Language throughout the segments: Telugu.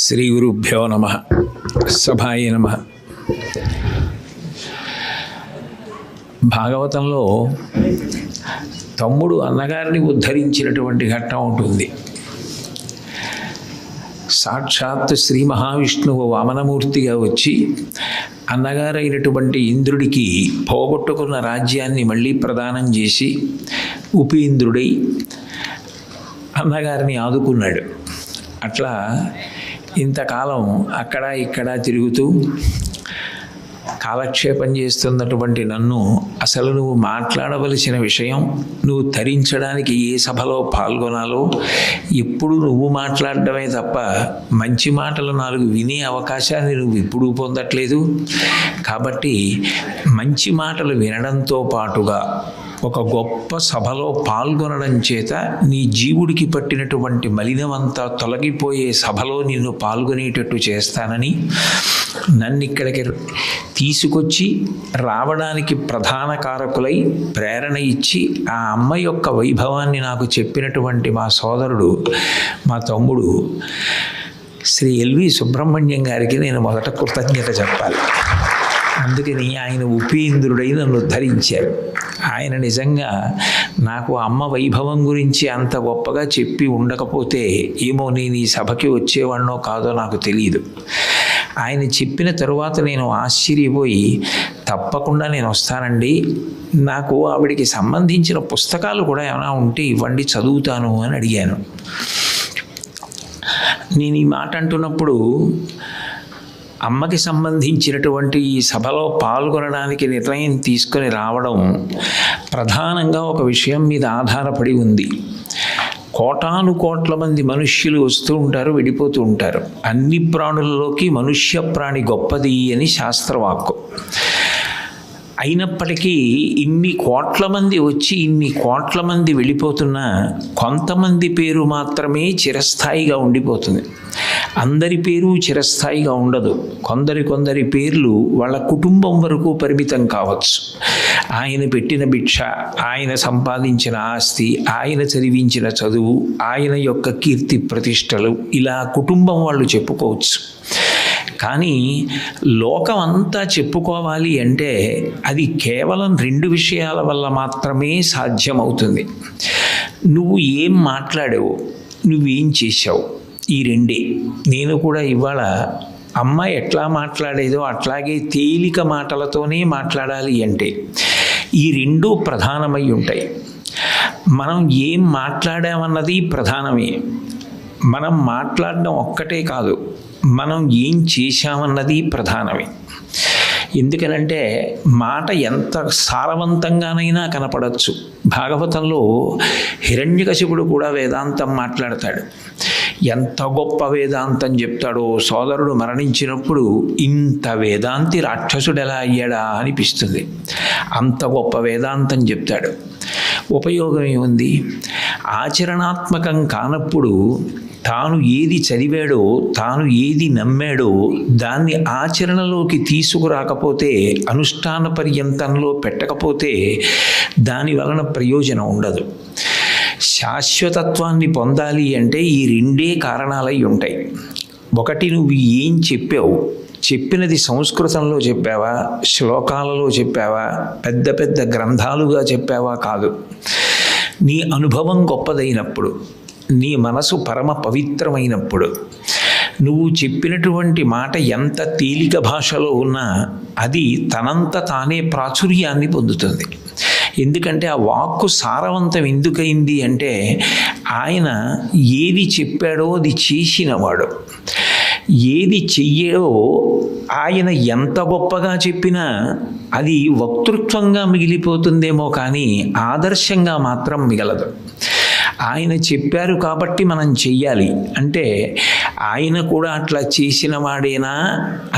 శ్రీ గురుభ్యో నమః. సభాయ నమః. భాగవతంలో తమ్ముడు అన్నగారిని ఉద్ధరించినటువంటి ఘట్టం ఉంటుంది. సాక్షాత్ శ్రీ మహావిష్ణువు వామనమూర్తిగా వచ్చి అన్నగారైనటువంటి ఇంద్రుడికి పోగొట్టుకున్న రాజ్యాన్ని మళ్ళీ ప్రదానం చేసి ఉపేంద్రుడై అన్నగారిని ఆదుకున్నాడు. అట్లా ఇంతకాలం అక్కడ ఇక్కడ తిరుగుతూ కాలక్షేపం చేస్తున్నటువంటి నన్ను అసలు నువ్వు మాట్లాడవలసిన విషయం, నువ్వు తరించడానికి ఏ సభలో పాల్గొనాలో ఎప్పుడు నువ్వు మాట్లాడడమే తప్ప మంచి మాటలు నాలుగు వినే అవకాశాన్ని నువ్వు ఎప్పుడూ పొందట్లేదు. కాబట్టి మంచి మాటలు వినడంతో పాటుగా ఒక గొప్ప సభలో పాల్గొనడం చేత నీ జీవుడికి పట్టినటువంటి మలినమంతా తొలగిపోయే సభలో నిన్ను పాల్గొనేటట్టు చేస్తానని నన్ను ఇక్కడికి తీసుకొచ్చి రావడానికి ప్రధాన కారకులై ప్రేరణ ఇచ్చి ఆ అమ్మ యొక్క వైభవాన్ని నాకు చెప్పినటువంటి మా సోదరుడు, మా తమ్ముడు శ్రీ ఎల్వి సుబ్రహ్మణ్యం గారికి నేను మొదట కృతజ్ఞత చెప్పాలి. అందుకని ఆయన ఉపేంద్రుడై నన్ను ఉద్ధరించారు. ఆయన నిజంగా నాకు అమ్మ వైభవం గురించి అంత గొప్పగా చెప్పి ఉండకపోతే ఏమో నేను ఈ సభకి వచ్చేవాడినో కాదో నాకు తెలియదు. ఆయన చెప్పిన తరువాత నేను ఆశ్చర్యపోయి తప్పకుండా నేను వస్తానండి, నాకు ఆవిడికి సంబంధించిన పుస్తకాలు కూడా ఏమైనా ఉంటే ఇవ్వండి, చదువుతాను అని అడిగాను. నేను ఈ మాట అంటున్నప్పుడు అమ్మకి సంబంధించినటువంటి ఈ సభలో పాల్గొనడానికి నిర్ణయం తీసుకొని రావడం ప్రధానంగా ఒక విషయం మీద ఆధారపడి ఉంది. కోటాను కోట్ల మంది మనుష్యులు వస్తూ ఉంటారు, వెళ్ళిపోతూ ఉంటారు. అన్ని ప్రాణులలోకి మనుష్య ప్రాణి గొప్పది అని శాస్త్రవాక్కు. అయినప్పటికీ ఇన్ని కోట్ల మంది వచ్చి ఇన్ని కోట్ల మంది వెళ్ళిపోతున్నా కొంతమంది పేరు మాత్రమే చిరస్థాయిగా ఉండిపోతుంది. అందరి పేరు చిరస్థాయిగా ఉండదు. కొందరి పేర్లు వాళ్ళ కుటుంబం వరకు పరిమితం కావచ్చు. ఆయన పెట్టిన భిక్ష, ఆయన సంపాదించిన ఆస్తి, ఆయన చదివించిన చదువు, ఆయన యొక్క కీర్తి ప్రతిష్టలు, ఇలా కుటుంబం వాళ్ళు చెప్పుకోవచ్చు. కానీ లోకం అంతా చెప్పుకోవాలి అంటే అది కేవలం రెండు విషయాల వల్ల మాత్రమే సాధ్యమవుతుంది. నువ్వు ఏం మాట్లాడావు, నువ్వేం చేశావు, ఈ రెండే. నేను కూడా ఇవాళ అమ్మ ఎట్లా మాట్లాడేదో అట్లాగే తేలిక మాటలతోనే మాట్లాడాలి అంటే ఈ రెండూ ప్రధానమై ఉంటాయి. మనం ఏం మాట్లాడామన్నది ప్రధానమే. మనం మాట్లాడడం ఒక్కటే కాదు, మనం ఏం చేశామన్నది ప్రధానమే. ఎందుకనంటే మాట ఎంత సారవంతంగానైనా కనపడచ్చు. భాగవతంలో హిరణ్యకశిపుడు కూడా వేదాంతం మాట్లాడతాడు. ఎంత గొప్ప వేదాంతం చెప్తాడో సోదరుడు మరణించినప్పుడు ఇంత వేదాంతి రాక్షసుడు ఎలా అయ్యాడా అనిపిస్తుంది. అంత గొప్ప వేదాంతం చెప్తాడు. ఉపయోగం ఏముంది? ఆచరణాత్మకం కానప్పుడు తాను ఏది చదివాడో, తాను ఏది నమ్మాడో దాన్ని ఆచరణలోకి తీసుకురాకపోతే, అనుష్ఠాన పర్యంతంలో పెట్టకపోతే దాని వలన ప్రయోజనం ఉండదు. శాశ్వతత్వాన్ని పొందాలి అంటే ఈ రెండే కారణాలై ఉంటాయి. ఒకటి, నువ్వు ఏం చెప్పావు, చెప్పినది సంస్కృతంలో చెప్పావా, శ్లోకాలలో చెప్పావా, పెద్ద పెద్ద గ్రంథాలుగా చెప్పావా కాదు. నీ అనుభవం గొప్పదైనప్పుడు, నీ మనసు పరమ పవిత్రమైనప్పుడు, నువ్వు చెప్పినటువంటి మాట ఎంత తేలిక భాషలో ఉన్నా అది తనంత తానే ప్రాచుర్యాన్ని పొందుతుంది. ఎందుకంటే ఆ వాక్కు సారవంతం ఎందుకైంది అంటే ఆయన ఏది చెప్పాడో అది చేసినవాడు. ఏది చెయ్యడో ఆయన ఎంత గొప్పగా చెప్పినా అది వక్తృత్వంగా మిగిలిపోతుందేమో కానీ ఆదర్శంగా మాత్రం మిగలదు. ఆయన చెప్పారు కాబట్టి మనం చెయ్యాలి అంటే ఆయన కూడా అట్లా చేసిన వాడేనా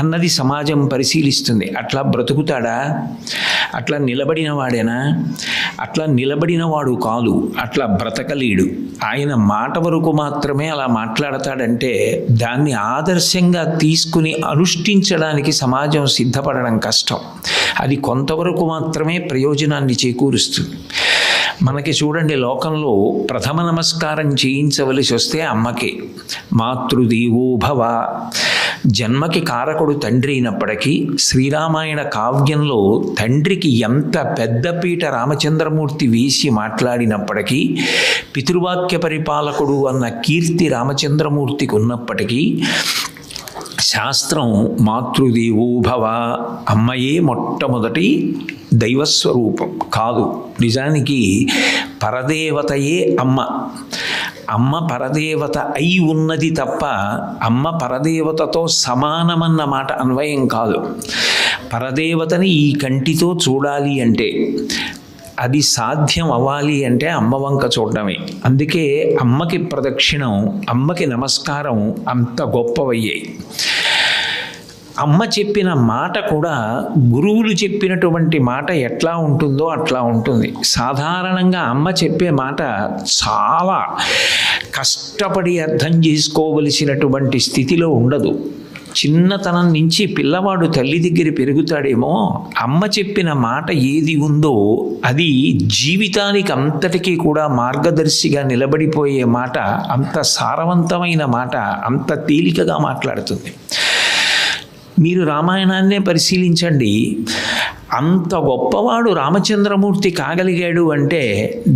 అన్నది సమాజం పరిశీలిస్తుంది. అట్లా బ్రతుకుతాడా, అట్లా నిలబడిన వాడేనా? అట్లా నిలబడిన వాడు కాదు, అట్లా బ్రతకలేడు. ఆయన మాట వరకు మాత్రమే అలా మాట్లాడతాడంటే దాన్ని ఆదర్శంగా తీసుకుని అనుష్ఠించడానికి సమాజం సిద్ధపడడం కష్టం. అది కొంతవరకు మాత్రమే ప్రయోజనాన్ని చేకూరుస్తుంది. మనకి చూడండి, లోకంలో ప్రథమ నమస్కారం చేయించవలసి వస్తే అమ్మకి. మాతృదేవో భవ. జన్మకి కారకుడు తండ్రి అయినప్పటికీ శ్రీరామాయణ కావ్యంలో తండ్రికి ఎంత పెద్దపీట రామచంద్రమూర్తి వేసి మాట్లాడినప్పటికీ, పితృవాక్య పరిపాలకుడు అన్న కీర్తి రామచంద్రమూర్తికి ఉన్నప్పటికీ, శాస్త్రం మాతృదేవో భవ, అమ్మయే మొట్టమొదటి దైవస్వరూపం కాదు. నిజానికి పరదేవతయే అమ్మ. అమ్మ పరదేవత అయి ఉన్నది తప్ప అమ్మ పరదేవతతో సమానమన్న మాట అన్వయం కాదు. పరదేవతని ఈ కంటితో చూడాలి అంటే, అది సాధ్యం అవ్వాలి అంటే అమ్మ వంక చూడడమే. అందుకే అమ్మకి ప్రదక్షిణం, అమ్మకి నమస్కారం అంత గొప్పవయ్యాయి. అమ్మ చెప్పిన మాట కూడా గురువులు చెప్పినటువంటి మాట ఎట్లా ఉంటుందో అట్లా ఉంటుంది. సాధారణంగా అమ్మ చెప్పే మాట చాలా కష్టపడి అర్థం చేసుకోవలసినటువంటి స్థితిలో ఉండదు. చిన్నతనం నుంచి పిల్లవాడు తల్లి దగ్గర పెరుగుతాడేమో, అమ్మ చెప్పిన మాట ఏది ఉందో అది జీవితానికి అంతటికీ కూడా మార్గదర్శిగా నిలబడిపోయే మాట, అంత సారవంతమైన మాట, అంత తేలికగా మాట్లాడుతుంది. మీరు రామాయణాన్నే పరిశీలించండి. అంత గొప్పవాడు రామచంద్రమూర్తి కాగలిగాడు అంటే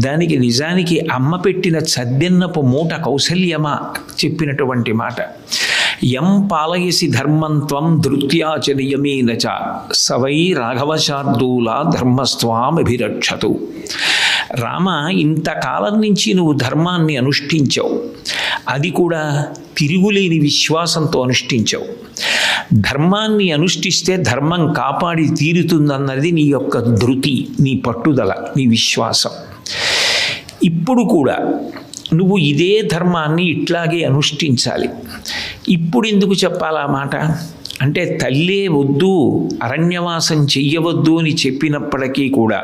దానికి నిజానికి అమ్మ పెట్టిన చద్దెన్నపు మూట కౌసల్యమ చెప్పినటువంటి మాట. యం పాలయసి ధర్మంత్వం ధృత్యాచర్యమేన చ సవై రాఘవశార్దూల ధర్మస్వామభిరక్షతు. రామ, ఇంతకాలం నుంచి నువ్వు ధర్మాన్ని అనుష్ఠించావు, అది కూడా తిరుగులేని విశ్వాసంతో అనుష్ఠించావు. ధర్మాన్ని అనుష్ఠిస్తే ధర్మం కాపాడి తీరుతుందన్నది నీ యొక్క ధృతి, నీ పట్టుదల, నీ విశ్వాసం. ఇప్పుడు కూడా నువ్వు ఇదే ధర్మాన్ని ఇట్లాగే అనుష్ఠించాలి. ఇప్పుడు ఎందుకు చెప్పాలా మాట అంటే, తల్లే వద్దు, అరణ్యవాసం చెయ్యవద్దు అని చెప్పినప్పటికీ కూడా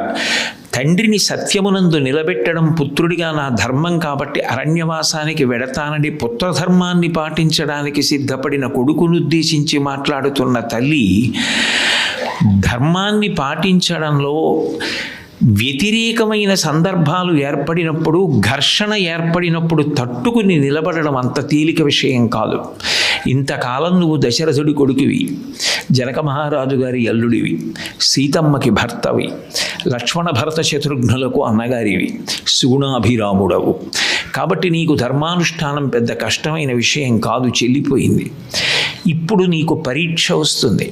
తండ్రిని సత్యమునందు నిలబెట్టడం పుత్రుడిగా నా ధర్మం కాబట్టి అరణ్యవాసానికి వెడతానని పుత్రధర్మాన్ని పాటించడానికి సిద్ధపడిన కొడుకును ఉద్దేశించి మాట్లాడుతున్న తల్లి, ధర్మాన్ని పాటించడంలో వ్యతిరేకమైన సందర్భాలు ఏర్పడినప్పుడు, ఘర్షణ ఏర్పడినప్పుడు తట్టుకుని నిలబడడం అంత తేలిక విషయం కాదు. ఇంతకాలం నువ్వు దశరథుడి కొడుకువి, జనక మహారాజు గారి అల్లుడివి, సీతమ్మకి భర్తవి, లక్ష్మణ భరత శత్రుఘ్నులకు అన్నగారివి, సుగుణాభిరాముడవు. కాబట్టి నీకు ధర్మానుష్ఠానం పెద్ద కష్టమైన విషయం కాదు, చెల్లిపోయింది. ఇప్పుడు నీకు పరీక్ష వస్తుంది.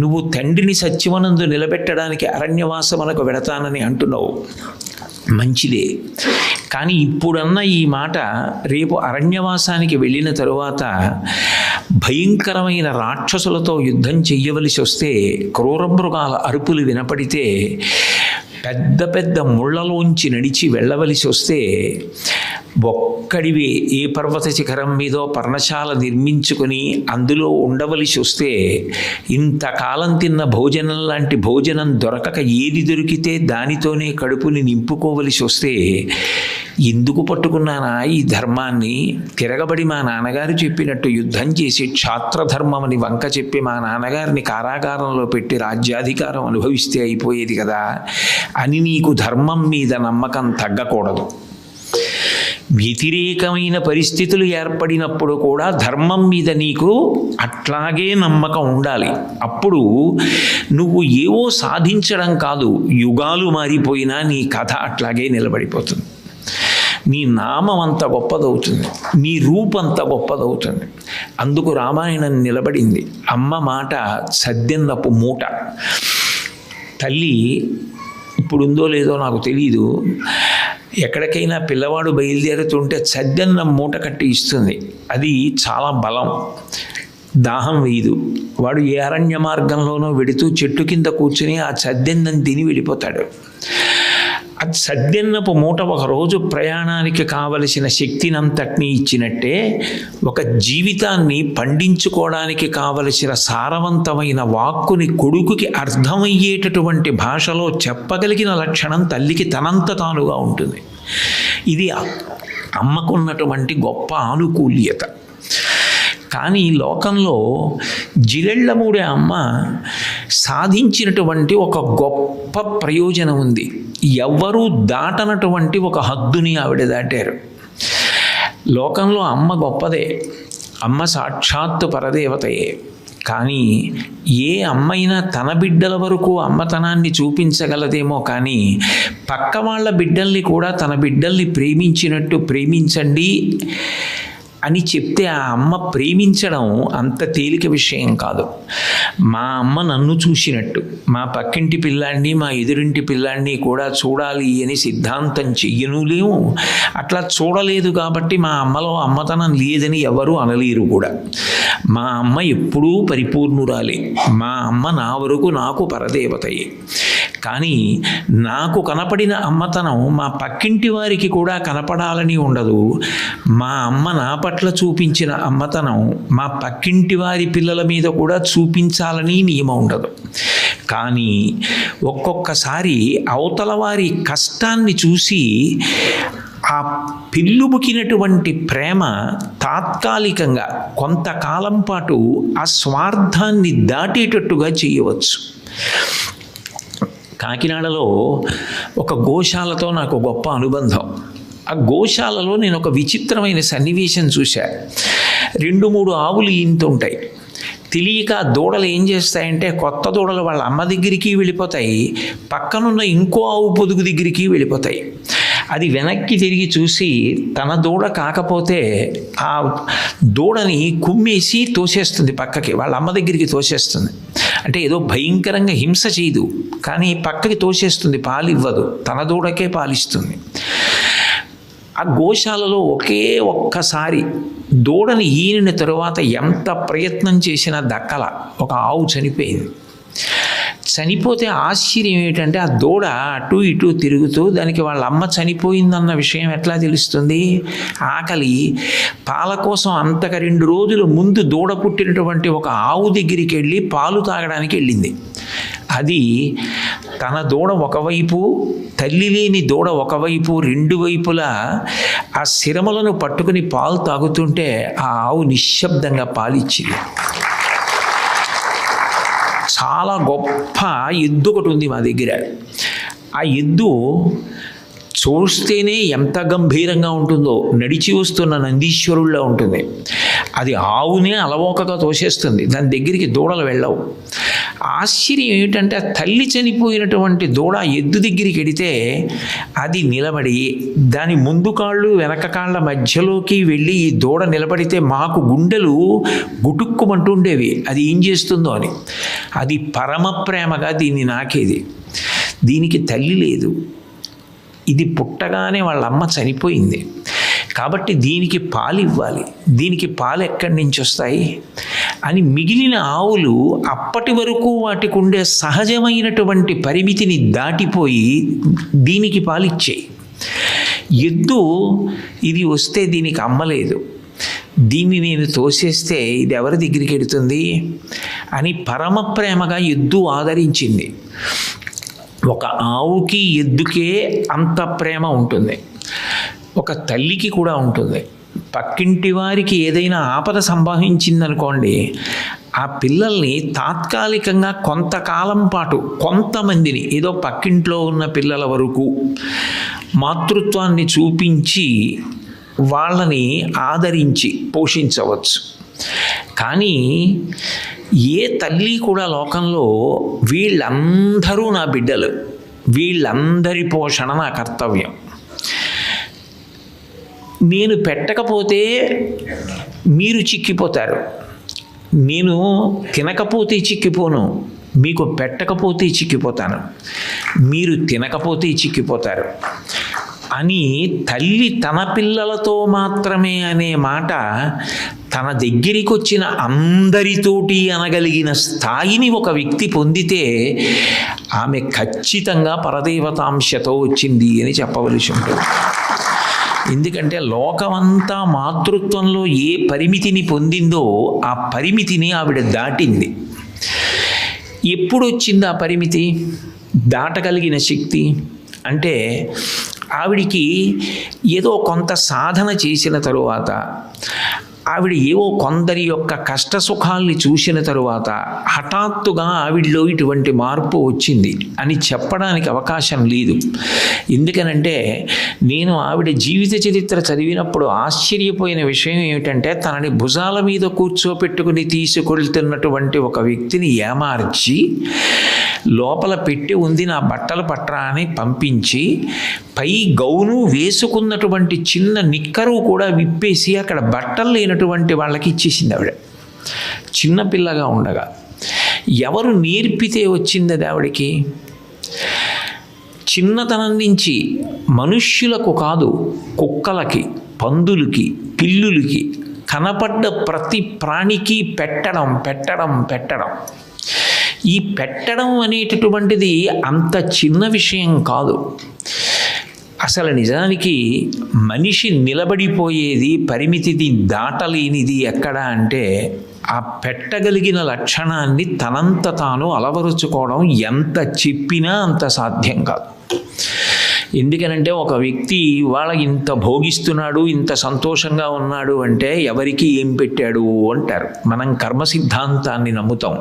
నువ్వు తండ్రిని సత్యమనందు నిలబెట్టడానికి అరణ్యవాసమునకు వెడతానని అంటున్నావు, మంచిదే. కానీ ఇప్పుడన్న ఈ మాట రేపు అరణ్యవాసానికి వెళ్ళిన తరువాత భయంకరమైన రాక్షసులతో యుద్ధం చెయ్యవలసి వస్తే, క్రూరమృగాల అరుపులు వినపడితే, పెద్ద పెద్ద ముళ్లలోంచి నడిచి వెళ్ళవలసి వస్తే, ఒక్కడివే ఏ పర్వత శిఖరం మీదో పర్ణశాల నిర్మించుకొని అందులో ఉండవలసి వస్తే, ఇంతకాలం తిన్న భోజనం లాంటి భోజనం దొరకక ఏది దొరికితే దానితోనే కడుపుని నింపుకోవలసి వస్తే, ఎందుకు పట్టుకున్నానా ఈ ధర్మాన్ని? తిరగబడి మా నాన్నగారు చెప్పినట్టు యుద్ధం చేసి క్షాత్రధర్మమని వంక చెప్పి మా నాన్నగారిని కారాగారంలో పెట్టి రాజ్యాధికారం అనుభవిస్తే అయిపోయేది కదా అని నీకు ధర్మం మీద నమ్మకం తగ్గకూడదు. వ్యతిరేకమైన పరిస్థితులు ఏర్పడినప్పుడు కూడా ధర్మం మీద నీకు అట్లాగే నమ్మకం ఉండాలి. అప్పుడు నువ్వు ఏవో సాధించడం కాదు, యుగాలు మారిపోయినా నీ కథ అట్లాగే నిలబడిపోతుంది. నీ నామం అంత గొప్పదవుతుంది, నీ రూపంత గొప్పదవుతుంది. అందుకు రామాయణం నిలబడింది. అమ్మ మాట సద్దెన్నపు మూట. తల్లి ఇప్పుడుందో లేదో నాకు తెలీదు, ఎక్కడికైనా పిల్లవాడు బయలుదేరుతుంటే సద్దెన్నం మూట కట్టి ఇస్తుంది. అది చాలా బలం, దాహం వేయదు. వాడు ఏ అరణ్య మార్గంలోనో వెడుతూ చెట్టు కింద కూర్చుని ఆ సద్దెన్నం తిని వెళ్ళిపోతాడు. అది సద్దెన్నపు మూట ఒకరోజు ప్రయాణానికి కావలసిన శక్తినంతటినీ ఇచ్చినట్టే, ఒక జీవితాన్ని పండించుకోవడానికి కావలసిన సారవంతమైన వాక్కుని కొడుకుకి అర్థమయ్యేటటువంటి భాషలో చెప్పగలిగిన లక్షణం తల్లికి తనంత తానుగా ఉంటుంది. ఇది అమ్మకున్నటువంటి గొప్ప ఆనుకూల్యత. కానీ లోకంలో జిరెళ్ళమూడి అమ్మ సాధించినటువంటి ఒక గొప్ప ప్రయోజనం ఉంది. ఎవ్వరూ దాటనటువంటి ఒక హద్దుని ఆవిడ దాటారు. లోకంలో అమ్మ గొప్పదే, అమ్మ సాక్షాత్తు పరదేవతయే. కానీ ఏ అమ్మైనా తన బిడ్డల వరకు అమ్మతనాన్ని చూపించగలదేమో, కానీ పక్క వాళ్ళ బిడ్డల్ని కూడా తన బిడ్డల్ని ప్రేమించినట్టు ప్రేమించండి అని చెప్తే ఆ అమ్మ ప్రేమించడం అంత తేలిక విషయం కాదు. మా అమ్మ నన్ను చూసినట్టు మా పక్కింటి పిల్లాడిని మా ఎదురింటి పిల్లాడిని కూడా చూడాలి అని సిద్ధాంతం చెయ్యనులేము. అట్లా చూడలేదు కాబట్టి మా అమ్మలో అమ్మతనం లేదని ఎవరూ అనలేరు కూడా. మా అమ్మ ఎప్పుడూ పరిపూర్ణురాలే. మా అమ్మ నా వరకు నాకు పరదేవతయే. కానీ నాకు కనపడిన అమ్మతనం మా పక్కింటి వారికి కూడా కనపడాలని ఉండదు. మా అమ్మ నా పట్ల చూపించిన అమ్మతనం మా పక్కింటి వారి పిల్లల మీద కూడా చూపించాలని నియమం ఉండదు. కానీ ఒక్కొక్కసారి అవతల వారి కష్టాన్ని చూసి ఆ పిల్లుబుకినటువంటి ప్రేమ తాత్కాలికంగా కొంతకాలం పాటు ఆ స్వార్థాన్ని దాటేటట్టుగా చేయవచ్చు. కాకినాడలో ఒక గోశాలతో నాకు గొప్ప అనుబంధం. ఆ గోశాలలో నేను ఒక విచిత్రమైన సన్నివేశం చూశా. 2-3 ఆవులు ఈంతుంటాయి. తెలియక దూడలు ఏం చేస్తాయంటే కొత్త దూడలు వాళ్ళ అమ్మ దగ్గరికి వెళ్ళిపోతాయి, పక్కనున్న ఇంకో ఆవు పొదుగు దగ్గరికి వెళ్ళిపోతాయి. అది వెనక్కి తిరిగి చూసి తన దూడ కాకపోతే ఆ దూడని కుమ్మేసి తోసేస్తుంది, పక్కకి వాళ్ళ అమ్మ దగ్గరికి తోసేస్తుంది. అంటే ఏదో భయంకరంగా హింస చేయదు, కానీ పక్కకి తోసేస్తుంది, పాలివ్వదు, తన దూడకే పాలిస్తుంది. ఆ గోశాలలో ఒక్కసారి దూడని ఈనిన తరువాత ఎంత ప్రయత్నం చేసినా దక్కల. ఒక ఆవు చనిపోయింది. చనిపోతే ఆశ్చర్యం ఏమిటంటే ఆ దూడ అటు ఇటు తిరుగుతూ దానికి వాళ్ళ అమ్మ చనిపోయిందన్న విషయం ఎట్లా తెలుస్తుంది? ఆకలి పాల కోసం అంతక 2 రోజుల ముందు దూడ పుట్టినటువంటి ఒక ఆవు దగ్గరికి వెళ్ళి పాలు తాగడానికి వెళ్ళింది. అది తన దూడ ఒకవైపు, తల్లి లేని దూడ ఒకవైపు, 2 వైపులా ఆ శిరములను పట్టుకుని పాలు తాగుతుంటే ఆ ఆవు నిశ్శబ్దంగా పాలిచ్చింది. చాలా గొప్ప ఎద్దు ఒకటి ఉంది మా దగ్గర. ఆ ఎద్దు చూస్తేనే ఎంత గంభీరంగా ఉంటుందో, నడిచి వస్తున్న నందీశ్వరుల్లో ఉంటుంది. అది ఆవునే అలవోకగా తోసేస్తుంది, దాని దగ్గరికి దూడలు వెళ్ళవు. ఆశ్చర్యం ఏమిటంటే ఆ తల్లి చనిపోయినటువంటి దూడ ఎద్దు దగ్గరికి వెడితే అది నిలబడి దాని ముందు కాళ్ళు వెనక కాళ్ళ మధ్యలోకి వెళ్ళి ఈ దూడ నిలబడితే మాకు గుండెలు గుటుక్కుమంటుండేవి, అది ఏం చేస్తుందో అని. అది పరమ ప్రేమగా దీన్ని నాకేది. దీనికి తల్లి లేదు, ఇది పుట్టగానే వాళ్ళ అమ్మ చనిపోయింది కాబట్టి దీనికి పాలు ఇవ్వాలి, దీనికి పాలు ఎక్కడి నుంచి వస్తాయి అని మిగిలిన ఆవులు అప్పటి వరకు వాటికి ఉండే సహజమైనటువంటి పరిమితిని దాటిపోయి దీనికి పాలిచ్చాయి. ఎద్దు ఇది వస్తే దీనికి అమ్మలేదు, దీన్ని నేను తోసేస్తే ఇది ఎవరి దగ్గరికి వెడుతుంది అని పరమ ప్రేమగా ఎద్దు ఆదరించింది. ఒక ఆవుకి ఎద్దుకే అంత ప్రేమ ఉంటుంది, ఒక తల్లికి కూడా ఉంటుంది. పక్కింటి వారికి ఏదైనా ఆపద సంభవించిందనుకోండి, ఆ పిల్లల్ని తాత్కాలికంగా కొంతకాలం పాటు కొంతమందిని, ఏదో పక్కింట్లో ఉన్న పిల్లల వరకు మాతృత్వాన్ని చూపించి వాళ్ళని ఆదరించి పోషించవచ్చు. కానీ ఏ తల్లి కూడా లోకంలో వీళ్ళందరూ నా బిడ్డలు, వీళ్ళందరి పోషణ నా కర్తవ్యం, నేను పెట్టకపోతే మీరు చిక్కిపోతారు, నేను తినకపోతే చిక్కిపోను, మీకు పెట్టకపోతే చిక్కిపోతాను, మీరు తినకపోతే చిక్కిపోతారు అని తల్లి తన పిల్లలతో మాత్రమే అనే మాట తన దగ్గరికి వచ్చిన అందరితోటి అనగలిగిన స్థాయిని ఒక వ్యక్తి పొందితే ఆమె ఖచ్చితంగా పరదేవతాంశతో వచ్చింది అని చెప్పవలసి ఉంటుంది. ఎందుకంటే లోకమంతా మాతృత్వంలో ఏ పరిమితిని పొందిందో ఆ పరిమితిని ఆవిడ దాటింది. ఎప్పుడు వచ్చింది ఆ పరిమితి దాటగలిగిన శక్తి అంటే, ఆవిడికి ఏదో కొంత సాధన చేసిన తరువాత ఆవిడ ఏవో కొందరి యొక్క కష్ట సుఖాల్ని చూసిన తరువాత హఠాత్తుగా ఆవిడలో ఇటువంటి మార్పు వచ్చింది అని చెప్పడానికి అవకాశం లేదు. ఎందుకనంటే నేను ఆవిడ జీవిత చరిత్ర చదివినప్పుడు ఆశ్చర్యపోయిన విషయం ఏమిటంటే, తనని భుజాల మీద కూర్చోపెట్టుకుని తీసుకెళ్తున్నటువంటి ఒక వ్యక్తిని ఏమార్చి లోపల పెట్టి ఉంది, నా బట్టలు పట్రా అని పంపించి పై గౌను వేసుకున్నటువంటి చిన్న నిక్కరు కూడా విప్పేసి అక్కడ బట్టలు లేనటువంటి వాళ్ళకి ఇచ్చేసింది ఆవిడ, చిన్నపిల్లగా ఉండగా. ఎవరు నేర్పితే వచ్చింది అది ఆవిడకి? చిన్నతనం నుంచి మనుష్యులకు కాదు, కుక్కలకి, పందులకి, పిల్లులకి, కనపడ్డ ప్రతి ప్రాణికి పెట్టడం పెట్టడం పెట్టడం. ఈ పెట్టడం అనేటటువంటిది అంత చిన్న విషయం కాదు. అసలు నిజానికి మనిషి నిలబడిపోయేది, పరిమితిని దాటలేనిది ఎక్కడ అంటే, ఆ పెట్టగలిగిన లక్షణాన్ని తనంత తాను అలవరుచుకోవడం ఎంత చెప్పినా అంత సాధ్యం కాదు. ఎందుకనంటే ఒక వ్యక్తి వాళ్ళ ఇంత భోగిస్తున్నాడు, ఇంత సంతోషంగా ఉన్నాడు అంటే ఎవరికి ఏం పెట్టాడు అంటారు. మనం కర్మ సిద్ధాంతాన్ని నమ్ముతాం.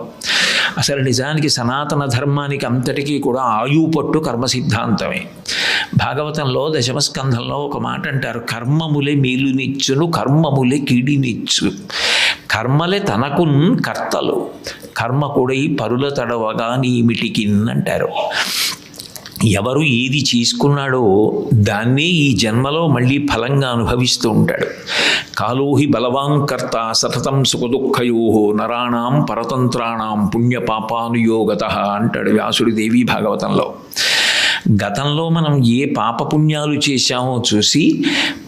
అసలు నిజానికి సనాతన ధర్మానికి అంతటికీ కూడా ఆయువు పట్టు కర్మ సిద్ధాంతమే. భాగవతంలో దశమస్కంధంలో ఒక మాట అంటారు, కర్మములే మేలునిచ్చును కర్మములే కీడినిచ్చు. కర్మలే తనకున్ కర్తలు, కర్మ కూడా ఈ పరుల తడవగా నీమిటికిన్ అంటారు. ఎవరు ఏది చేసుకున్నాడో దాన్నే ఈ జన్మలో మళ్ళీ ఫలంగా అనుభవిస్తూ ఉంటాడు. కాలోహి బలవాంకర్త సతతం సుఖదుఃఖయో నరాణం పరతంత్రాణం పుణ్యపాపానుయోగత అంటాడు వ్యాసుడి దేవి భాగవతంలో. గతంలో మనం ఏ పాపపుణ్యాలు చేశామో చూసి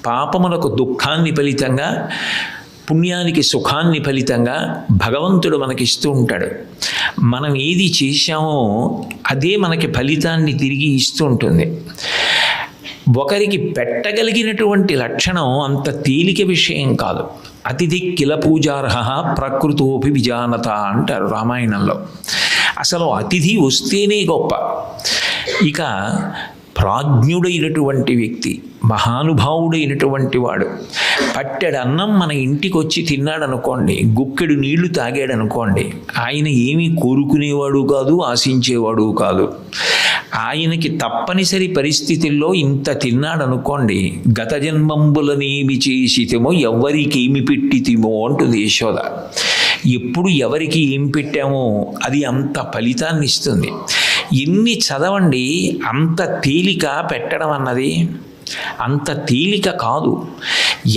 పాపమునకు దుఃఖాన్ని ఫలితంగా, పుణ్యానికి సుఖాన్ని ఫలితంగా భగవంతుడు మనకిస్తూ ఉంటాడు. మనం ఏది చేశామో అదే మనకి ఫలితాన్ని తిరిగి ఇస్తూ ఉంటుంది. ఒకరికి పెట్టగలిగినటువంటి లక్షణం అంత తేలిక విషయం కాదు. అతిథి కిల పూజార్హ ప్రకృతోపి విజానత అంటారు రామాయణంలో. అసలు అతిథి వస్తేనే గొప్ప. ఇక ప్రాజ్ఞుడైనటువంటి వ్యక్తి, మహానుభావుడైనటువంటి వాడు పట్టెడు అన్నం మన ఇంటికి వచ్చి తిన్నాడనుకోండి, గుక్కెడు నీళ్లు తాగాడనుకోండి, ఆయన ఏమీ కోరుకునేవాడు కాదు, ఆశించేవాడు కాదు. ఆయనకి తప్పనిసరి పరిస్థితుల్లో ఇంత తిన్నాడనుకోండి, గత జన్మంబులనేమి చేసితిమో ఎవ్వరికేమి పెట్టితిమో అంటుంది యశోద. ఎప్పుడు ఎవరికి ఏం పెట్టామో అది అంత ఫలితాన్ని ఇస్తుంది. ఎన్ని చదవండి, అంత తేలిక పెట్టడం అన్నది అంత తేలిక కాదు.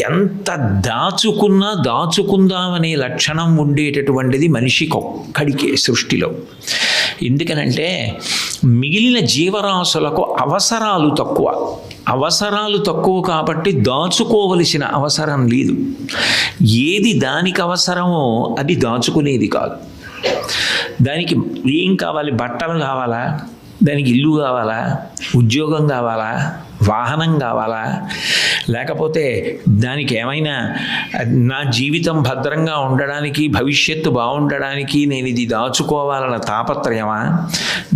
ఎంత దాచుకున్నా దాచుకుందామనే లక్షణం ఉండేటటువంటిది మనిషికి ఒక్కడికే సృష్టిలో. ఎందుకనంటే మిగిలిన జీవరాశులకు అవసరాలు తక్కువ. అవసరాలు తక్కువ కాబట్టి దాచుకోవలసిన అవసరం లేదు. ఏది దానికి అవసరమో అది దాచుకునేది కాదు. దానికి ఏం కావాలి? బట్టలు కావాలా? దానికి ఇల్లు కావాలా? ఉద్యోగం కావాలా? వాహనం కావాలా? లేకపోతే దానికి ఏమైనా నా జీవితం భద్రంగా ఉండడానికి, భవిష్యత్తు బాగుండడానికి నేను ఇది దాచుకోవాలన్న తాపత్రయమా?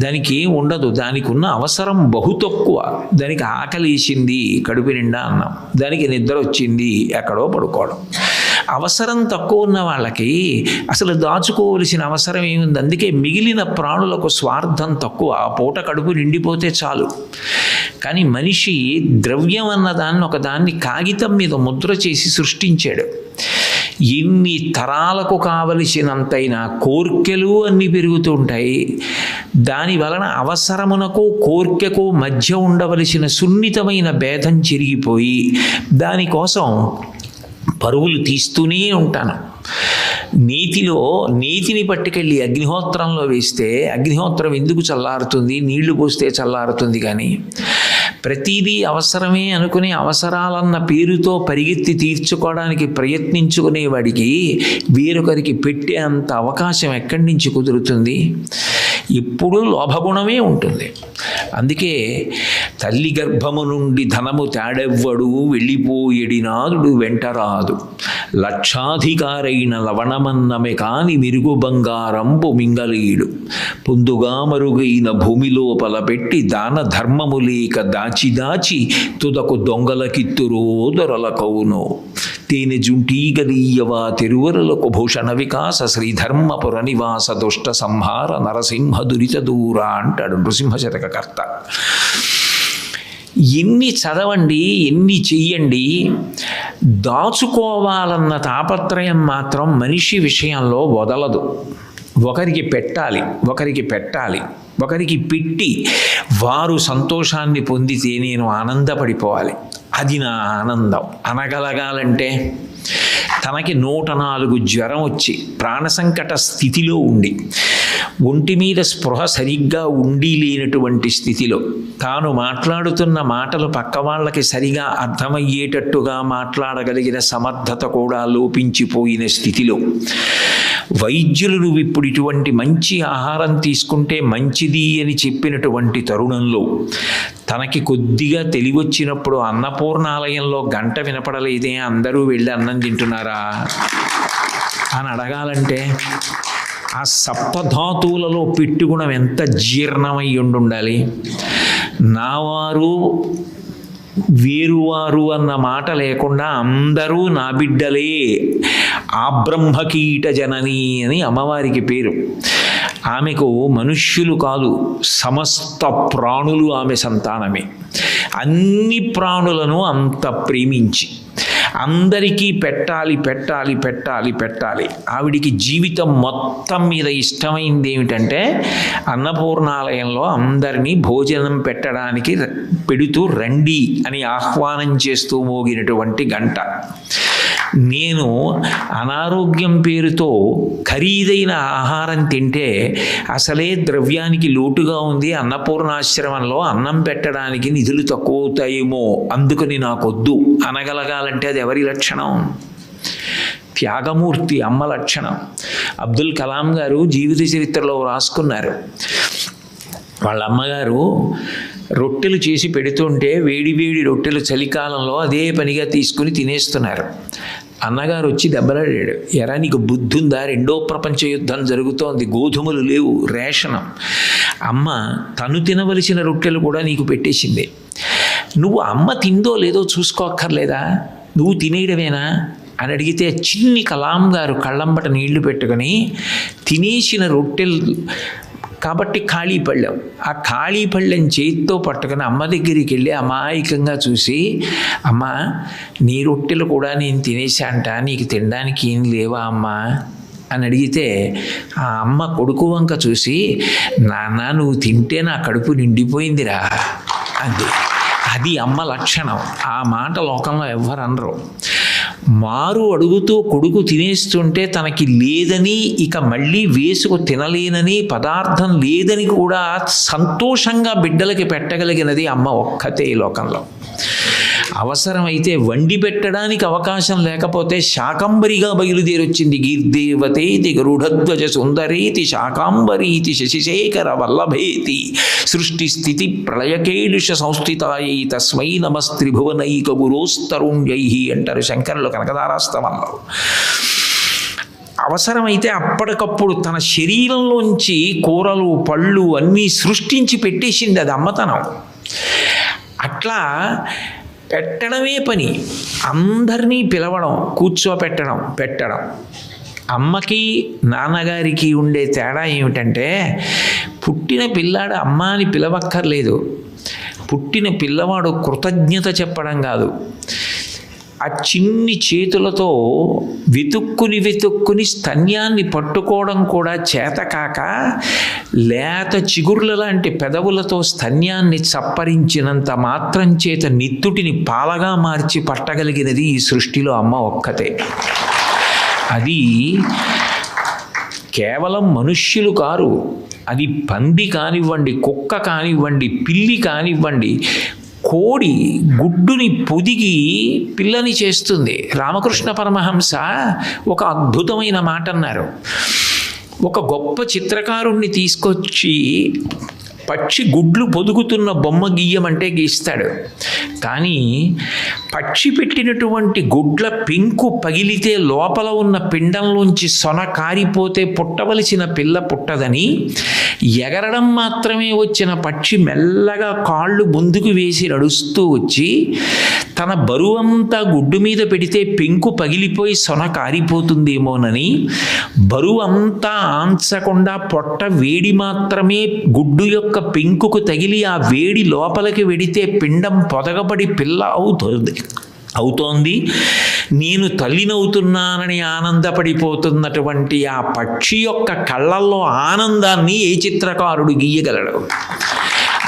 దానికి ఏం ఉండదు. దానికి ఉన్న అవసరం బహు తక్కువ. దానికి ఆకలేసింది, కడుపు నిండా అన్నం. దానికి నిద్ర వచ్చింది, ఎక్కడో పడుకోవడం. అవసరం తక్కువ ఉన్న వాళ్ళకి అసలు దాచుకోవలసిన అవసరం ఏముంది? అందుకే మిగిలిన ప్రాణులకు స్వార్థం తక్కువ. ఆ పూట కడుపు నిండిపోతే చాలు. కానీ మనిషి ద్రవ్యం అన్నదాన్ని ఒకదాన్ని కాగితం మీద ముద్ర చేసి సృష్టించాడు. ఎన్ని తరాలకు కావలసినంతైనా కోర్కెలు అన్నీ పెరుగుతూ ఉంటాయి. దాని వలన అవసరమునకు కోర్కెకు మధ్య ఉండవలసిన సున్నితమైన భేదం చెరిగిపోయి దానికోసం పరుగులు తీస్తూనే ఉంటాను. నేతిని పట్టుకెళ్ళి అగ్నిహోత్రంలో వేస్తే అగ్నిహోత్రం ఎందుకు చల్లారుతుంది? నీళ్లు పోస్తే చల్లారుతుంది. కానీ ప్రతిదీ అవసరమే అనుకుని అవసరాలన్న పేరుతో పరిగెత్తి తీర్చుకోవడానికి ప్రయత్నించుకునేవాడికి వేరొకరికి పెట్టే అంత అవకాశం ఎక్కడి నుంచి కుదురుతుంది? ఎప్పుడూ లోభగుణమే ఉంటుంది. అందుకే తల్లి గర్భము నుండి ధనము తాడెవ్వడు వెళ్ళిపోయేడినాదుడు వెంటరాదు, లక్షాధికారైన లవణమన్నమే కాని మిరుగు బంగారంబు మింగలీడు, పొందుగా మరుగైన భూమి లోపల పెట్టి దాన ధర్మము లేక దాచి దాచి తుదకు దొంగలకిత్తురో దొరలకవును, తేనె జుంటీగదీయవా తిరువరులకు భూషణ వికాస శ్రీధర్మపుర నివాస దుష్ట సంహార నరసింహ దురిత దూర అంటాడు నృసింహ శతకకర్త. ఎన్ని చదవండి, ఎన్ని చెయ్యండి, దాచుకోవాలన్న తాపత్రయం మాత్రం మనిషి విషయంలో వదలదు. ఒకరికి పెట్టాలి, ఒకరికి పెట్టాలి, ఒకరికి పెట్టి వారు సంతోషాన్ని పొందితే నేను ఆనందపడిపోవాలి. అది నా ఆనందం అనగలగాలంటే తనకి 104 జ్వరం వచ్చి ప్రాణసంకట స్థితిలో ఉండి ఒంటి మీద స్పృహ సరిగ్గా ఉండి లేనటువంటి స్థితిలో తాను మాట్లాడుతున్న మాటలు పక్క వాళ్ళకి సరిగా అర్థమయ్యేటట్టుగా మాట్లాడగలిగిన సమర్థత కూడా లోపించిపోయిన స్థితిలో వైద్యులు నువ్వు ఇప్పుడు ఇటువంటి మంచి ఆహారం తీసుకుంటే మంచిది అని చెప్పినటువంటి తరుణంలో తనకి కొద్దిగా తెలివొచ్చినప్పుడు అన్నపూర్ణాలయంలో గంట వినపడలేదే, అందరూ వెళ్ళి అన్నం తింటున్నారా అని అడగాలంటే ఆ సప్తధాతువులలో పెట్టుగుణం ఎంత జీర్ణమై ఉండాలి. నావారు వేరువారు అన్న మాట లేకుండా అందరూ నా బిడ్డలే, ఆ బ్రహ్మకీట జనని అని అమ్మవారికి పేరు. ఆమెకు మనుష్యులు కాదు, సమస్త ప్రాణులు ఆమె సంతానమే. అన్ని ప్రాణులను అంత ప్రేమించి అందరికీ పెట్టాలి పెట్టాలి పెట్టాలి పెట్టాలి. ఆవిడికి జీవితం మొత్తం మీద ఇష్టమైంది ఏమిటంటే అన్నపూర్ణాలయంలో అందరినీ భోజనం పెట్టడానికి పెడుతూ రండి అని ఆహ్వానం చేస్తూ మోగినటువంటి గంట. నేను అనారోగ్యం పేరుతో ఖరీదైన ఆహారం తింటే అసలే ద్రవ్యానికి లోటుగా ఉంది, అన్నపూర్ణాశ్రమంలో అన్నం పెట్టడానికి నిధులు తక్కువ అవుతాయేమో, అందుకని నాకొద్దు అనగలగాలంటే అది ఎవరి లక్షణం? త్యాగమూర్తి అమ్మ లక్షణం. అబ్దుల్ కలాం గారు జీవిత చరిత్రలో రాసుకున్నారు. వాళ్ళ అమ్మగారు రొట్టెలు చేసి పెడుతుంటే వేడి వేడి రొట్టెలు చలికాలంలో అదే పనిగా తీసుకుని తినేస్తున్నారు. అన్నగారు వచ్చి దెబ్బలాడాడు, ఎరా నీకు బుద్ధి ఉందా, 2వ ప్రపంచ యుద్ధం జరుగుతోంది, గోధుమలు లేవు, రేషనం. అమ్మ తను తినవలసిన రొట్టెలు కూడా నీకు పెట్టేసింది, నువ్వు అమ్మ తిందో లేదో చూసుకోక్కర్లేదా, నువ్వు తినేయడమేనా అని అడిగితే చిన్ని కలాం గారు కళ్ళంబట నీళ్లు పెట్టుకొని తినేసిన రొట్టెలు కాబట్టి ఖాళీ పళ్ళెం, ఆ ఖాళీ పళ్ళెం చేతితో పట్టుకుని అమ్మ దగ్గరికి వెళ్ళి అమాయకంగా చూసి, అమ్మ నీ రొట్టెలు కూడా నేను తినేశాంట, నీకు తినడానికి ఏం లేవా అమ్మా అని అడిగితే ఆ అమ్మ కొడుకు వంక చూసి, నాన్న నువ్వు తింటే నా కడుపు నిండిపోయిందిరా అంది. అది అమ్మ లక్షణం. ఆ మాట లోకంలో ఎవ్వరు అనరు. మారు అడుగుతూ కొడుకు తినేస్తుంటే తనకి లేదని, ఇక మళ్ళీ వేసుకు తినలేనని, పదార్థం లేదని కూడా సంతోషంగా బిడ్డలకి పెట్టగలిగినది అమ్మ ఒక్కతే ఈ లోకంలో. అవసరమైతే వండి పెట్టడానికి అవకాశం లేకపోతే శాకంబరిగా బయలుదేరొచ్చింది. గీర్దేవతేతి గరుడధ్వజ సుందరేతి శాకాంబరీతి శశిశేఖర వల్లభేతి సృష్టి స్థితి ప్రళయకేడుష సంస్థితాయై తస్మై నమస్త్రిభువనైక గురోస్తరుణ్యై అంటారు శంకరులు కనకదారాస్తవంలో. అవసరమైతే అప్పటికప్పుడు తన శరీరంలోంచి కూరలు పళ్ళు అన్నీ సృష్టించి పెట్టేసింది. అది అమ్మతనం. అట్లా పెట్టడమే పని, అందరినీ పిలవడం, కూర్చోపెట్టడం, పెట్టడం. అమ్మకి నాన్నగారికి ఉండే తేడా ఏమిటంటే పుట్టిన పిల్లాడు అమ్మ అని పిలవక్కర్లేదు, పుట్టిన పిల్లవాడు కృతజ్ఞత చెప్పడం కాదు, ఆ చిన్ని చేతులతో వెతుక్కుని స్తన్యాన్ని పట్టుకోవడం కూడా చేతకాక లేత చిగుర్ల లాంటి పెదవులతో స్తన్యాన్ని చప్పరించినంత మాత్రం చేత నిత్తుటిని పాలగా మార్చి పట్టగలిగినది ఈ సృష్టిలో అమ్మ ఒక్కతే. అది కేవలం మనుష్యులు కారు, అది పంది కానివ్వండి, కుక్క కానివ్వండి, పిల్లి కానివ్వండి, కోడి గుడ్డుని పొదిగి పిల్లని చేస్తుంది. రామకృష్ణ పరమహంస ఒక అద్భుతమైన మాట అన్నారు. ఒక గొప్ప చిత్రకారుణ్ణి తీసుకొచ్చి పక్షి గుడ్లు పొదుగుతున్న బొమ్మ గీయమంటే గీస్తాడు, కానీ పక్షి పెట్టినటువంటి గుడ్ల పెంకు పగిలితే లోపల ఉన్న పిండంలోంచి సొన కారిపోతే పుట్టవలసిన పిల్ల పుట్టదని, ఎగరడం మాత్రమే వచ్చిన పక్షి మెల్లగా కాళ్ళు ముందుకు వేసి నడుస్తూ వచ్చి తన బరువంతా గుడ్డు మీద పెడితే పెంకు పగిలిపోయి సొన కారిపోతుందేమోనని బరువు అంతా ఆంచకుండా పొట్ట వేడి మాత్రమే గుడ్డు యొక్క పెంకుకు తగిలి ఆ వేడి లోపలికి వెడితే పిండం పొదగబడి పిల్ల అవుతోంది. నేను తల్లినవుతున్నానని ఆనందపడిపోతున్నటువంటి ఆ పక్షి యొక్క కళ్ళల్లో ఆనందాన్ని ఏ చిత్రకారుడు గీయగలడు?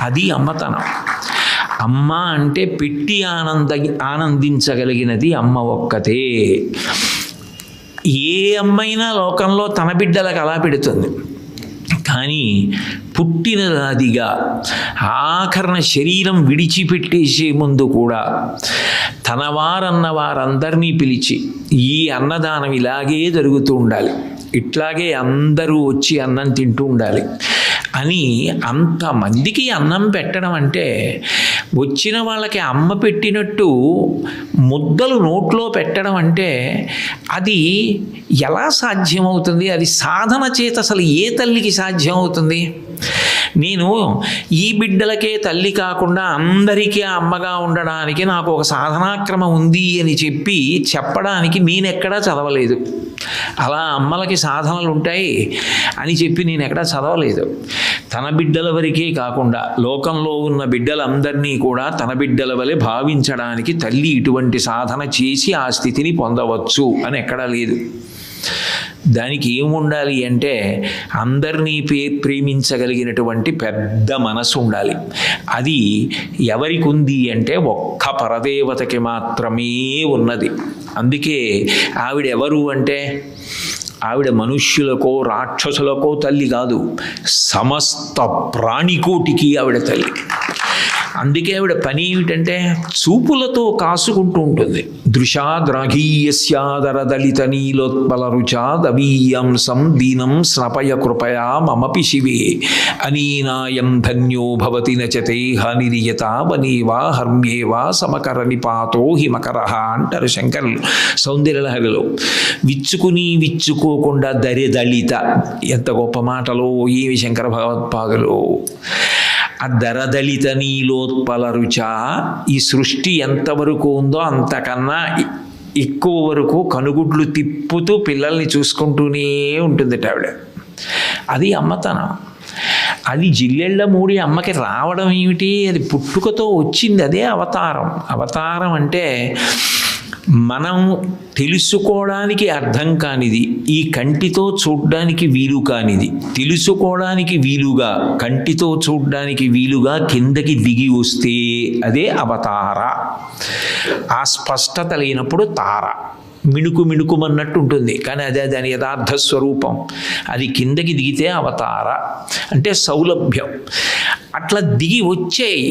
అది అమ్మతనం. అమ్మ అంటే పెట్టి ఆనందించగలిగినది అమ్మ ఒక్కతే. ఏ అమ్మైనా లోకంలో తన బిడ్డలకు అలా పెడుతుంది. కానీ పుట్టినదాదిగా ఆఖరణ శరీరం విడిచిపెట్టేసే ముందు కూడా తన వారన్న వారందరినీ పిలిచి ఈ అన్నదానం ఇలాగే జరుగుతూ ఉండాలి, ఇట్లాగే అందరూ వచ్చి అన్నం తింటూ ఉండాలి అని అంతమందికి అన్నం పెట్టడం అంటే వచ్చిన వాళ్ళకి అమ్మ పెట్టినట్టు ముద్దలు నోట్లో పెట్టడం అంటే అది ఎలా సాధ్యమవుతుంది? అది సాధన చేత అసలు ఏ తల్లికి సాధ్యమవుతుంది? నేను ఈ బిడ్డలకే తల్లి కాకుండా అందరికీ అమ్మగా ఉండడానికి నాకు ఒక సాధనాక్రమం ఉంది అని చెప్పడానికి నేనెక్కడా చదవలేదు. అలా అమ్మలకి సాధనలు ఉంటాయి అని చెప్పి నేను ఎక్కడా చదవలేదు. తన బిడ్డల వరకే కాకుండా లోకంలో ఉన్న బిడ్డలందరినీ కూడా తన బిడ్డల వలె భావించడానికి తల్లి ఇటువంటి సాధన చేసి ఆ స్థితిని పొందవచ్చు అని ఎక్కడా లేదు. దానికి ఏముండాలి అంటే అందరినీ ప్రేమించగలిగినటువంటి పెద్ద మనసు ఉండాలి. అది ఎవరికి ఉంది అంటే ఒక్క పరదేవతకి మాత్రమే ఉన్నది. అందుకే ఆవిడెవరు అంటే ఆవిడ మనుష్యులకో రాక్షసులకో తల్లి కాదు, సమస్త ప్రాణికోటికి ఆవిడ తల్లి. అందుకే ఆవిడ పని ఏమిటంటే చూపులతో కాసుకుంటూ ఉంటుంది. దృశాద్రాఘీయస్యాదర దళిత నీలోత్పల రుచాదవీయంసం దీనం స్నపయ కృపయా మమపి శివే అనీనాయం ధన్యో భవతి నచతే హనిరియత వనేవా హర్మ్యేవా సమకర నిపాతో హిమకర అంటారు శంకరులు సౌందర్యలహరిలో. విచ్చుకోకుండా దళిత, ఎంత గొప్ప మాటలో ఏమి శంకర భగవత్పాదులు. ఆ దరదళిత నీలోత్పల రుచ, ఈ సృష్టి ఎంతవరకు ఉందో అంతకన్నా ఎక్కువ వరకు కనుగుడ్లు తిప్పుతూ పిల్లల్ని చూసుకుంటూనే ఉంటుంది ఆవిడ. అది అమ్మతనం. అది జిల్లెళ్ళ మూడి అమ్మకి రావడం ఏమిటి? అది పుట్టుకతో వచ్చింది. అదే అవతారం. అవతారం అంటే మనం తెలుసుకోవడానికి అర్థం కానిది, ఈ కంటితో చూడ్డానికి వీలు కానిది తెలుసుకోవడానికి వీలుగా, కంటితో చూడ్డానికి వీలుగా కిందకి దిగి వస్తే అదే అవతార. ఆ స్పష్టత లేనప్పుడు తార మిణుకుమన్నట్టు ఉంటుంది, కానీ అదే దాని యథార్థ స్వరూపం. అది కిందకి దిగితే అవతార అంటే సౌలభ్యం. అట్లా దిగి వచ్చేయి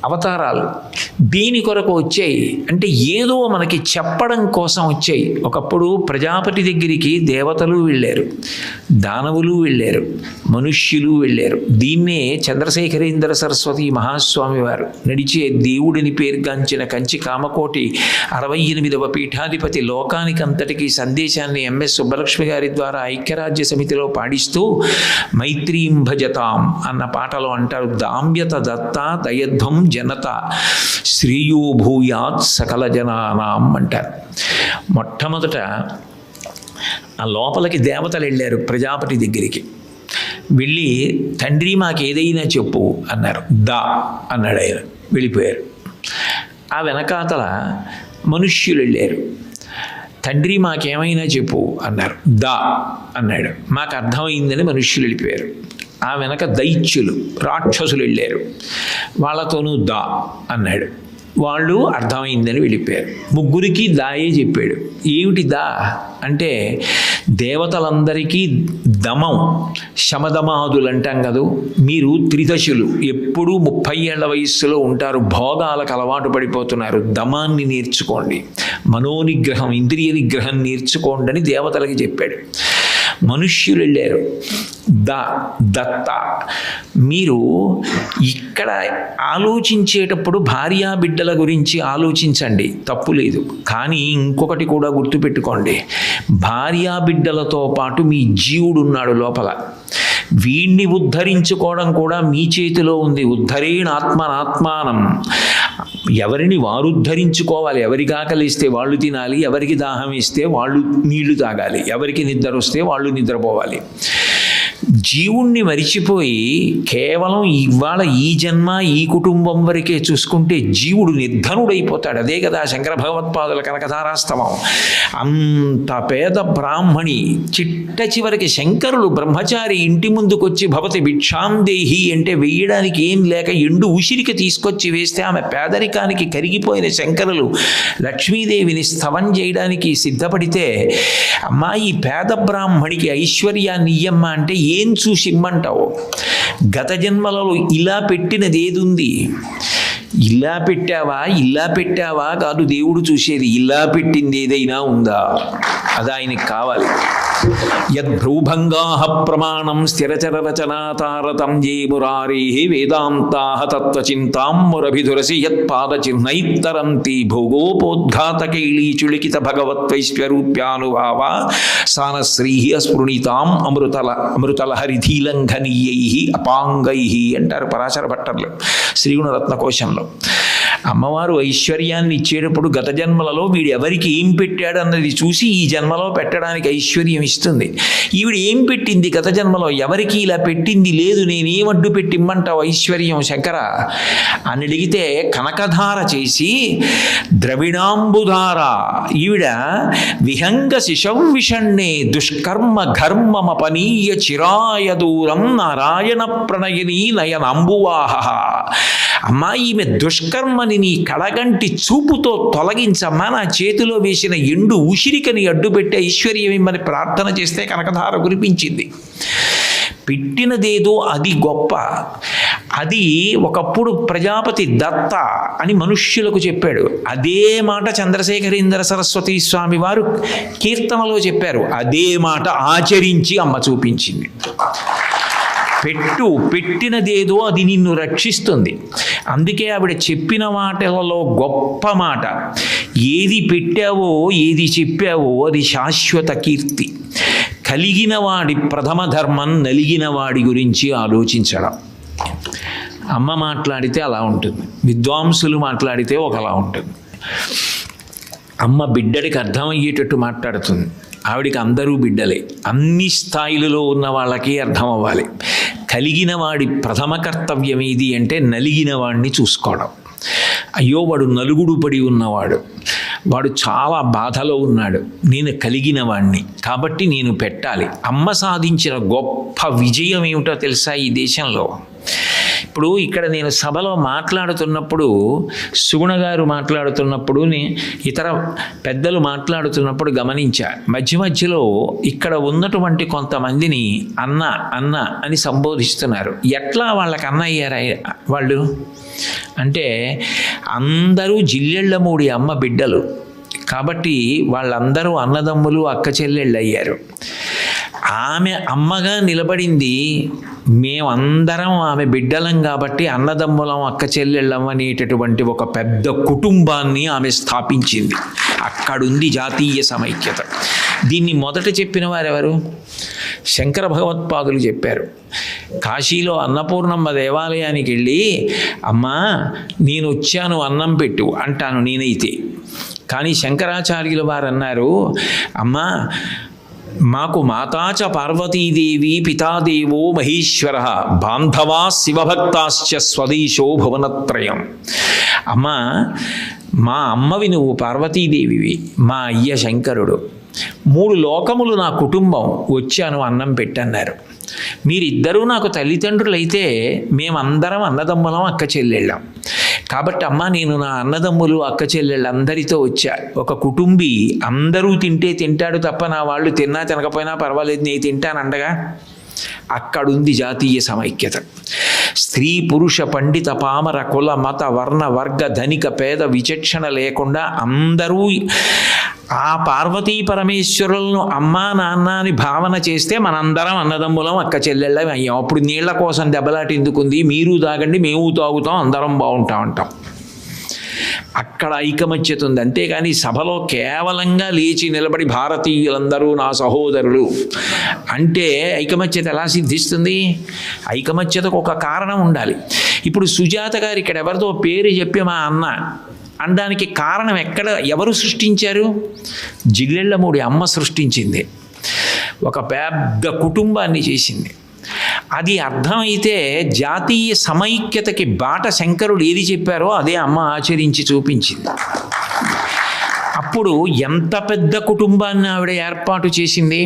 అవతారాలు. దేని కొరకు వచ్చాయి అంటే ఏదో మనకి చెప్పడం కోసం వచ్చాయి. ఒకప్పుడు ప్రజాపతి దగ్గరికి దేవతలు వెళ్ళారు, దానవులు వెళ్ళారు, మనుష్యులు వెళ్ళారు. దీన్నే చంద్రశేఖరేంద్ర సరస్వతి మహాస్వామి వారు నడిచే దేవుడిని పేరుగాంచిన కంచి కామకోటి 68వ పీఠాధిపతి లోకానికి అంతటికీ సందేశాన్ని ఎంఎస్ సుబ్బలక్ష్మి గారి ద్వారా ఐక్యరాజ్య సమితిలో పాడిస్తూ మైత్రీం భజతాం అన్న పాటలో అంటారు, దామ్యత దత్త దయధ్వం జనత శ్రేయో భూయాత్ సకల జనానాం అంటారు. మొట్టమొదట ఆ లోపలికి దేవతలు వెళ్ళారు ప్రజాపతి దగ్గరికి. వెళ్ళి తండ్రి మాకేదైనా చెప్పు అన్నారు. దా అన్నాడు ఆయన. వెళ్ళిపోయారు. ఆ వెనకాతల మనుష్యులు వెళ్ళారు. తండ్రి మాకేమైనా చెప్పు అన్నారు. దా అన్నాడు. మాకు అర్థమైందని మనుష్యులు వెళ్ళిపోయారు. ఆ వెనక దైత్యులు రాక్షసులు వెళ్ళారు. వాళ్ళతోనూ దా అన్నాడు. వాళ్ళు అర్థమైందని వెళ్ళిపోయారు. ముగ్గురికి దాయే చెప్పాడు. ఏమిటి దా అంటే దేవతలందరికీ దమం శమదమాదులు అంటాం కదా. మీరు త్రిదశులు, ఎప్పుడూ 30 ఏళ్ల వయస్సులో ఉంటారు, భోగాలకు అలవాటు పడిపోతున్నారు. దమాన్ని నేర్చుకోండి, మనోనిగ్రహం ఇంద్రియ నిగ్రహం నేర్చుకోండి అని దేవతలకి చెప్పాడు. మనుష్యులు వెళ్ళారు. దత్త, మీరు ఇక్కడ ఆలోచించేటప్పుడు భార్యా బిడ్డల గురించి ఆలోచించండి, తప్పు లేదు. కానీ ఇంకొకటి కూడా గుర్తుపెట్టుకోండి, భార్యా బిడ్డలతో పాటు మీ జీవుడు ఉన్నాడు లోపల. వీణ్ణి ఉద్ధరించుకోవడం కూడా మీ చేతిలో ఉంది. ఉద్ధరేణాత్మనాత్మానం. ఎవరిని వారు ఉద్ధరించుకోవాలి. ఎవరికి ఆకలిస్తే వాళ్ళు తినాలి, ఎవరికి దాహం ఇస్తే వాళ్ళు నీళ్లు తాగాలి, ఎవరికి నిద్ర వస్తే వాళ్ళు నిద్రపోవాలి. జీవుణ్ణి మరిచిపోయి కేవలం ఇవాళ ఈ జన్మ ఈ కుటుంబం వరకే చూసుకుంటే జీవుడు నిర్ధనుడైపోతాడు. అదే కదా శంకర భగవత్పాదుల కనకధారాస్తవం. అంత పేద బ్రాహ్మణి చిట్ట చివరికి శంకరులు బ్రహ్మచారి ఇంటి ముందుకొచ్చి భవతి భిక్షాందేహి అంటే వేయడానికి ఏం లేక ఎండు ఉసిరిక తీసుకొచ్చి వేస్తే ఆమె పేదరికానికి కరిగిపోయిన శంకరులు లక్ష్మీదేవిని స్తవం చేయడానికి సిద్ధపడితే, అమ్మా ఈ పేద బ్రాహ్మణికి ఐశ్వర్యాన్ని ఇయ్యమ్మా అంటే ఏం చూసి ఇమ్మంటావు? గత జన్మలలో ఇలా పెట్టినది ఏది ఉంది? ఇలా పెట్టావా కాదు దేవుడు చూసేది, ఇలా పెట్టింది ఏదైనా ఉందా? అది ఆయనకి కావాలి. యద్భ్రూభంగాః ప్రమాణం స్థిరచరరచనాతారతం జే మురారేః వేదాంతాః తత్వచింతాం మురభిధురసి యత్పాదచిహ్నైత్తరంతి భోగోపోద్ఘాతకైళీచుళికిత భగవత్వైశ్వర్యూప్యానుభావ సానశ్రీః అస్పృణితాం అమృతలహరిధీలంఘనీయైః అపాంగైః అంటారు పరాశర భట్టర్లు శ్రీగుణరత్న కోశంలో. అమ్మవారు ఐశ్వర్యాన్ని ఇచ్చేటప్పుడు గత జన్మలలో వీడు ఎవరికి ఏం పెట్టాడు అన్నది చూసి ఈ జన్మలో పెట్టడానికి ఐశ్వర్యం ఇస్తుంది. ఈవిడ ఏం పెట్టింది గత జన్మలో? ఎవరికి ఇలా పెట్టింది లేదు, నేనేమడ్డు పెట్టిమ్మంటావు ఐశ్వర్యం శంకర అని అడిగితే కనకధార చేసి ద్రవిణాంబుధార ఈవిడ విహంగ శిశౌవిషణ్ణే దుష్కర్మ ఘర్మమపనీయ చిరాయ దూరం నారాయణ ప్రణయనీ నయనంబువాహ. అమ్మా ఈమె దుష్కర్మని నీ కడగంటి చూపుతో తొలగించమ్మా, నా చేతిలో వేసిన ఎండు ఉసిరికని అడ్డుపెట్టి ఐశ్వర్యం ఇమ్మని ప్రార్థన చేస్తే కనకధార కురిపించింది. పెట్టినదేదో అది గొప్ప. అది ఒకప్పుడు ప్రజాపతి దత్త అని మనుష్యులకు చెప్పాడు. అదే మాట చంద్రశేఖరేంద్ర సరస్వతి స్వామి వారు కీర్తనలో చెప్పారు. అదే మాట ఆచరించి అమ్మ చూపించింది. పెట్టినదేదో అది నిన్ను రక్షిస్తుంది. అందుకే ఆవిడ చెప్పిన మాటలలో గొప్ప మాట, ఏది పెట్టావో ఏది చెప్పావో అది శాశ్వత కీర్తి. కలిగిన వాడి ప్రథమ ధర్మం నలిగిన వాడి గురించి ఆలోచించడం. అమ్మ మాట్లాడితే అలా ఉంటుంది, విద్వాంసులు మాట్లాడితే ఒకలా ఉంటుంది. అమ్మ బిడ్డడికి అర్థమయ్యేటట్టు మాట్లాడుతుంది. ఆవిడికి అందరూ బిడ్డలే, అన్ని స్థాయిలలో ఉన్న వాళ్ళకి అర్థం అవ్వాలి. కలిగిన వాడి ప్రథమ కర్తవ్యం ఏది అంటే నలిగిన వాడిని చూసుకోవడం. అయ్యో వాడు నలుగుడు పడి ఉన్నవాడు, వాడు చాలా బాధలో ఉన్నాడు, నేను కలిగిన వాడిని కాబట్టి నేను పెట్టాలి. అమ్మ సాధించిన గొప్ప విజయం ఏమిటో తెలుసా ఈ దేశంలో? ఇప్పుడు ఇక్కడ నేను సభలో మాట్లాడుతున్నప్పుడు, సుగుణ గారు మాట్లాడుతున్నప్పుడు, ఇతర పెద్దలు మాట్లాడుతున్నప్పుడు గమనించా, మధ్య మధ్యలో ఇక్కడ ఉన్నటువంటి కొంతమందిని అన్న అన్న అని సంబోధిస్తున్నారు. ఎట్లా వాళ్ళకి అన్న అయ్యారా వాళ్ళు అంటే, అందరూ జిల్లెళ్ళమూడి అమ్మ బిడ్డలు కాబట్టి వాళ్ళందరూ అన్నదమ్ములు అక్క చెల్లెళ్ళు అయ్యారు. ఆమె అమ్మగా నిలబడింది, మేమందరం ఆమె బిడ్డలం కాబట్టి అన్నదమ్ములం అక్క చెల్లెళ్ళం అనేటటువంటి ఒక పెద్ద కుటుంబాన్ని ఆమె స్థాపించింది. అక్కడుంది జాతీయ సమైక్యత. దీన్ని మొదట చెప్పిన వారెవరు? శంకర భగవత్పాదులు చెప్పారు. కాశీలో అన్నపూర్ణమ్మ దేవాలయానికి వెళ్ళి, అమ్మా నేను వచ్చాను అన్నం పెట్టు అంటాను నేనైతే. కానీ శంకరాచార్యుల వారు అన్నారు, అమ్మా మాకు మాతాచ పార్వతీదేవి పితాదేవో మహేశ్వర బాంధవా శివభక్తాశ్చ స్వదేశో భువనత్రయం. అమ్మా మా అమ్మవి నువ్వు పార్వతీదేవివి, మా అయ్య శంకరుడు, 3 లోకములు నా కుటుంబం, వచ్చాను అన్నం పెట్టన్నారు. మీరిద్దరూ నాకు తల్లిదండ్రులైతే మేమందరం అన్నదమ్ములం అక్క చెల్లెళ్ళాం కాబట్టి అమ్మ నేను నా అన్నదమ్ములు అక్క చెల్లెళ్ళందరితో వచ్చా. ఒక కుటుంబీ అందరూ తింటే తింటాడు తప్ప నా వాళ్ళు తిన్నా తినకపోయినా పర్వాలేదు నేను తింటానండగా. అక్కడుంది జాతీయ సమైక్యత. స్త్రీ పురుష పండిత పామర కుల మత వర్ణ వర్గ ధనిక పేద విచక్షణ లేకుండా అందరూ ఆ పార్వతీ పరమేశ్వరులను అమ్మా నాన్న అని భావన చేస్తే మనందరం అన్నదమ్ములం అక్క చెల్లెళ్ళం అయ్యాం. అప్పుడు నీళ్ల కోసం దెబ్బలాట ఎందుకుంది, మీరు తాగండి మేము తాగుతాం అందరం బాగుంటాం అంటాం. అక్కడ ఐకమత్యత ఉంది. అంతేగాని సభలో కేవలంగా లేచి నిలబడి భారతీయులందరూ నా సహోదరులు అంటే ఐకమత్యత ఎలా సిద్ధిస్తుంది? ఐకమత్యతకు ఒక కారణం ఉండాలి. ఇప్పుడు సుజాత గారు ఇక్కడ ఎవరితో పేరు చెప్పి మా అన్న అనడానికి కారణం ఎవరు సృష్టించారు? జిల్లెళ్ళమూడి అమ్మ సృష్టించింది. ఒక పెద్ద కుటుంబాన్ని చేసింది. అది అర్థమైతే జాతీయ సమైక్యతకి బాట శంకరుడు ఏది చెప్పారో అదే అమ్మ ఆచరించి చూపించింది. అప్పుడు ఎంత పెద్ద కుటుంబాన్ని ఆవిడ ఏర్పాటు చేసింది,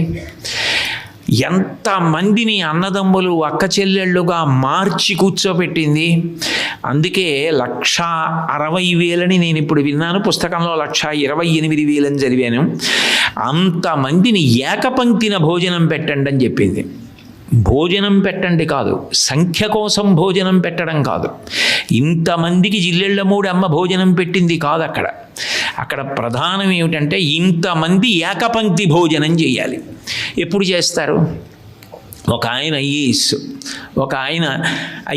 ఎంతమందిని అన్నదమ్ములు అక్క చెల్లెళ్ళుగా మార్చి కూర్చోబెట్టింది. అందుకే 1,60,000 నేను ఇప్పుడు విన్నాను, పుస్తకంలో 1,28,000 చదివాను. అంతమందిని ఏకపంక్తిన భోజనం పెట్టండి అని చెప్పింది. భోజనం పెట్టండి కాదు, సంఖ్య కోసం భోజనం పెట్టడం కాదు. ఇంతమందికి జిల్లెళ్ళమూడి అమ్మ భోజనం పెట్టింది కాదు. అక్కడ ప్రధానం ఏమిటంటే ఇంతమంది ఏకపంక్తి భోజనం చేయాలి. ఎప్పుడు చేస్తారు? ఒక ఆయన ఐఏఎస్, ఒక ఆయన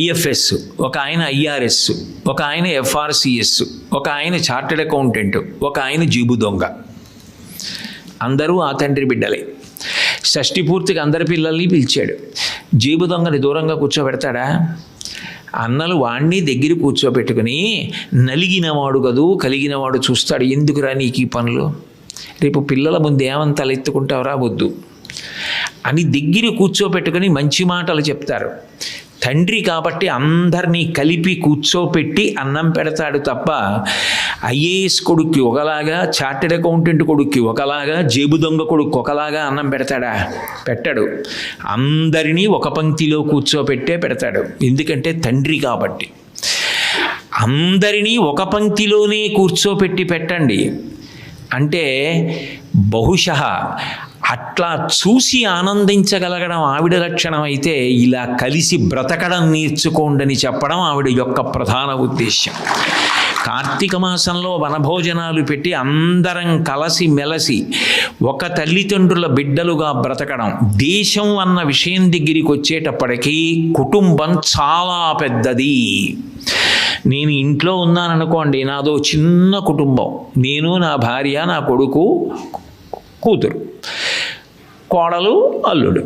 ఐఎఫ్ఎస్, ఒక ఆయన ఐఆర్ఎస్, ఒక ఆయన ఎఫ్ఆర్సిఎస్, ఒక ఆయన చార్టెడ్ అకౌంటెంట్, ఒక ఆయన జీబు దొంగ. అందరూ ఆ తండ్రి బిడ్డలే. షష్ఠి పూర్తికి అందరి పిల్లల్ని పిలిచాడు. జీబు దొంగని దూరంగా కూర్చోబెడతాడా? అన్నలు వాణ్ణి దగ్గర కూర్చోబెట్టుకుని నలిగినవాడు కదూ కలిగినవాడు చూస్తాడు. ఎందుకురా నీకు ఈ పనులు, రేపు పిల్లల ముందు ఏమంత తలెత్తుకుంటావురా వద్దు అని దగ్గర కూర్చోబెట్టుకుని మంచి మాటలు చెప్తారు. తండ్రి కాబట్టి అందరినీ కలిపి కూర్చోపెట్టి అన్నం పెడతాడు తప్ప ఐఏఎస్ కొడుక్కి ఒకలాగా, చార్టెడ్ అకౌంటెంట్ కొడుక్కి ఒకలాగా, జేబు దొంగ కొడుకు ఒకలాగా అన్నం పెడతాడా? పెట్టడు. అందరినీ ఒక పంక్తిలో కూర్చోపెట్టే పెడతాడు. ఎందుకంటే తండ్రి కాబట్టి. అందరినీ ఒక పంక్తిలోనే కూర్చోపెట్టి పెట్టండి అంటే బహుశः అట్లా చూసి ఆనందించగలగడం ఆవిడ లక్షణం అయితే, ఇలా కలిసి బ్రతకడం నేర్చుకోండి చెప్పడం ఆవిడ యొక్క ప్రధాన ఉద్దేశ్యం. కార్తీక మాసంలో వనభోజనాలు పెట్టి అందరం కలిసి మెలసి ఒక తల్లిదండ్రుల బిడ్డలుగా బ్రతకడం. దేశం అన్న విషయం దగ్గరికి వచ్చేటప్పటికీ కుటుంబం చాలా పెద్దది. నేను ఇంట్లో ఉన్నాననుకోండి, నాదో చిన్న కుటుంబం. నేను, నా భార్య, నా కొడుకు, కూతురు, కోడలు, అల్లుడు,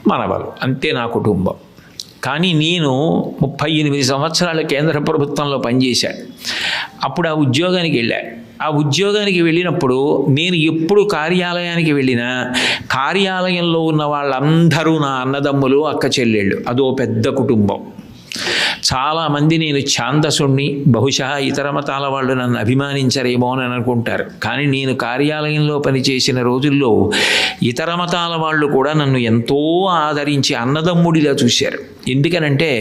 మనవలు, అంతే నా కుటుంబం. కానీ నేను 38 సంవత్సరాల కేంద్ర ప్రభుత్వంలో పనిచేశాను. అప్పుడు ఆ ఉద్యోగానికి వెళ్ళాను. ఆ ఉద్యోగానికి వెళ్ళినప్పుడు నేను ఎప్పుడు కార్యాలయానికి వెళ్ళినా కార్యాలయంలో ఉన్న వాళ్ళందరూ నా అన్నదమ్ములు, అక్క చెల్లెళ్ళు. అదో పెద్ద కుటుంబం. చాలామంది నేను ఛాందసుణ్ణి, బహుశా ఇతర మతాల వాళ్ళు నన్ను అభిమానించరేమో అని అనుకుంటారు. కానీ నేను కార్యాలయంలో పనిచేసిన రోజుల్లో ఇతర మతాల వాళ్ళు కూడా నన్ను ఎంతో ఆదరించి అన్నదమ్ముడిలా చూశారు. ఎందుకనంటే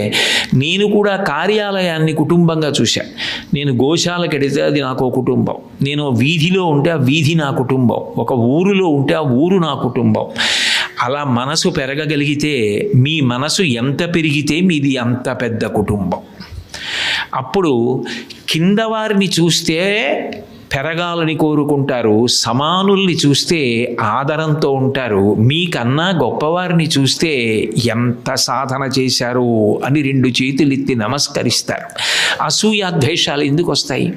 నేను కూడా కార్యాలయాన్ని కుటుంబంగా చూశాను. నేను గోశాలకు వెడితే అది నాకు కుటుంబం. నేను వీధిలో ఉంటే ఆ వీధి నా కుటుంబం. ఒక ఊరిలో ఉంటే ఆ ఊరు నా కుటుంబం. అలా మనసు పెరగగలిగితే, మీ మనసు ఎంత పెరిగితే మీది అంత పెద్ద కుటుంబం. అప్పుడు కింద వారిని చూస్తే పెరగాలని కోరుకుంటారు, సమానుల్ని చూస్తే ఆదరంతో ఉంటారు. మీకన్నా గొప్పవారిని చూస్తే ఎంత సాధన చేశారు అని 2 చేతులెత్తి నమస్కరిస్తారు. అసూయ ద్వేషాలు ఎందుకు వస్తాయి?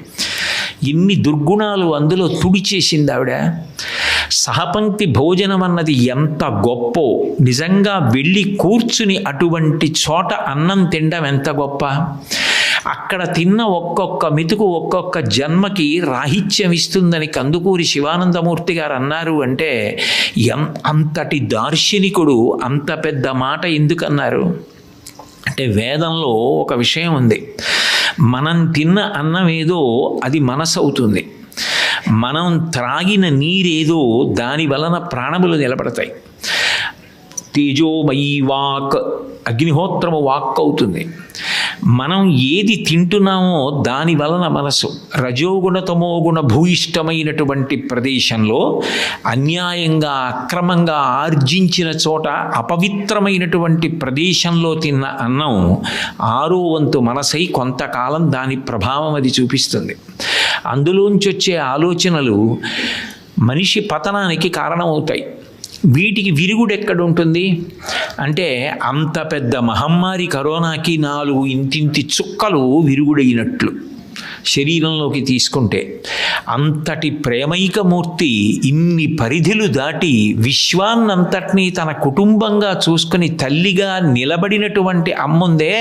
ఎన్ని దుర్గుణాలు అందులో తుడిచేసింది ఆవిడ. సహపంక్తి భోజనం అన్నది ఎంత గొప్పో, నిజంగా వెళ్ళి కూర్చుని అటువంటి చోట అన్నం తినడం ఎంత గొప్ప. అక్కడ తిన్న ఒక్కొక్క మెతుకు ఒక్కొక్క జన్మకి రాహిత్యం ఇస్తుందని కందుకూరి శివానందమూర్తి గారు అన్నారు. అంటే అంతటి దార్శనికుడు అంత పెద్ద మాట ఎందుకన్నారు అంటే, వేదంలో ఒక విషయం ఉంది. మనం తిన్న అన్నం ఏదో అది మనసు అవుతుంది. మనం త్రాగిన నీరేదో దాని వలన ప్రాణములు నిలబడతాయి. తేజోమయీ వాక్, అగ్నిహోత్రము వాక్ అవుతుంది. మనం ఏది తింటున్నామో దాని వలన మనసు. రజోగుణ తమోగుణ భూయిష్టమైనటువంటి ప్రదేశంలో అన్యాయంగా అక్రమంగా ఆర్జించిన చోట అపవిత్రమైనటువంటి ప్రదేశంలో తిన్న అన్నం 6వ వంతు మనసై కొంతకాలం దాని ప్రభావం అది చూపిస్తుంది. అందులోంచి వచ్చే ఆలోచనలు మనిషి పతనానికి కారణమవుతాయి. వీటికి విరుగుడు ఎక్కడుంటుంది అంటే అంత పెద్ద మహమ్మారి కరోనాకి 4 ఇంతింతి చుక్కలు విరుగుడైనట్లు శరీరంలోకి తీసుకుంటే, అంతటి ప్రేమైకమూర్తి ఇన్ని పరిధులు దాటి విశ్వాన్నంతటినీ తన కుటుంబంగా చూసుకుని తల్లిగా నిలబడినటువంటి అమ్ముందే,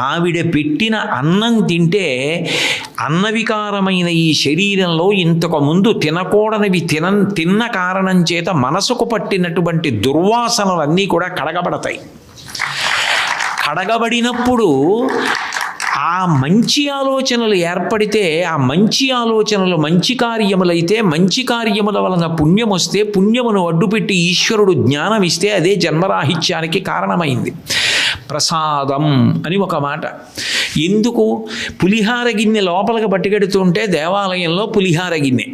ఆవిడ పెట్టిన అన్నం తింటే అన్నవికారమైన ఈ శరీరంలో ఇంతకు ముందు తినకూడనివి తిన్న కారణం చేత మనసుకు పట్టినటువంటి దుర్వాసనలన్నీ కూడా కడగబడతాయి. కడగబడినప్పుడు ఆ మంచి ఆలోచనలు ఏర్పడితే, ఆ మంచి ఆలోచనలు మంచి కార్యములైతే, మంచి కార్యముల వలన పుణ్యం వస్తే, పుణ్యమును అడ్డుపెట్టి ఈశ్వరుడు జ్ఞానం ఇస్తే అదే జన్మరాహిత్యానికి కారణమైంది. ప్రసాదం అని ఒక మాట. ఎందుకు? పులిహార గిన్నె లోపలికి పట్టుకెడుతుంటే దేవాలయంలో పులిహార గిన్నె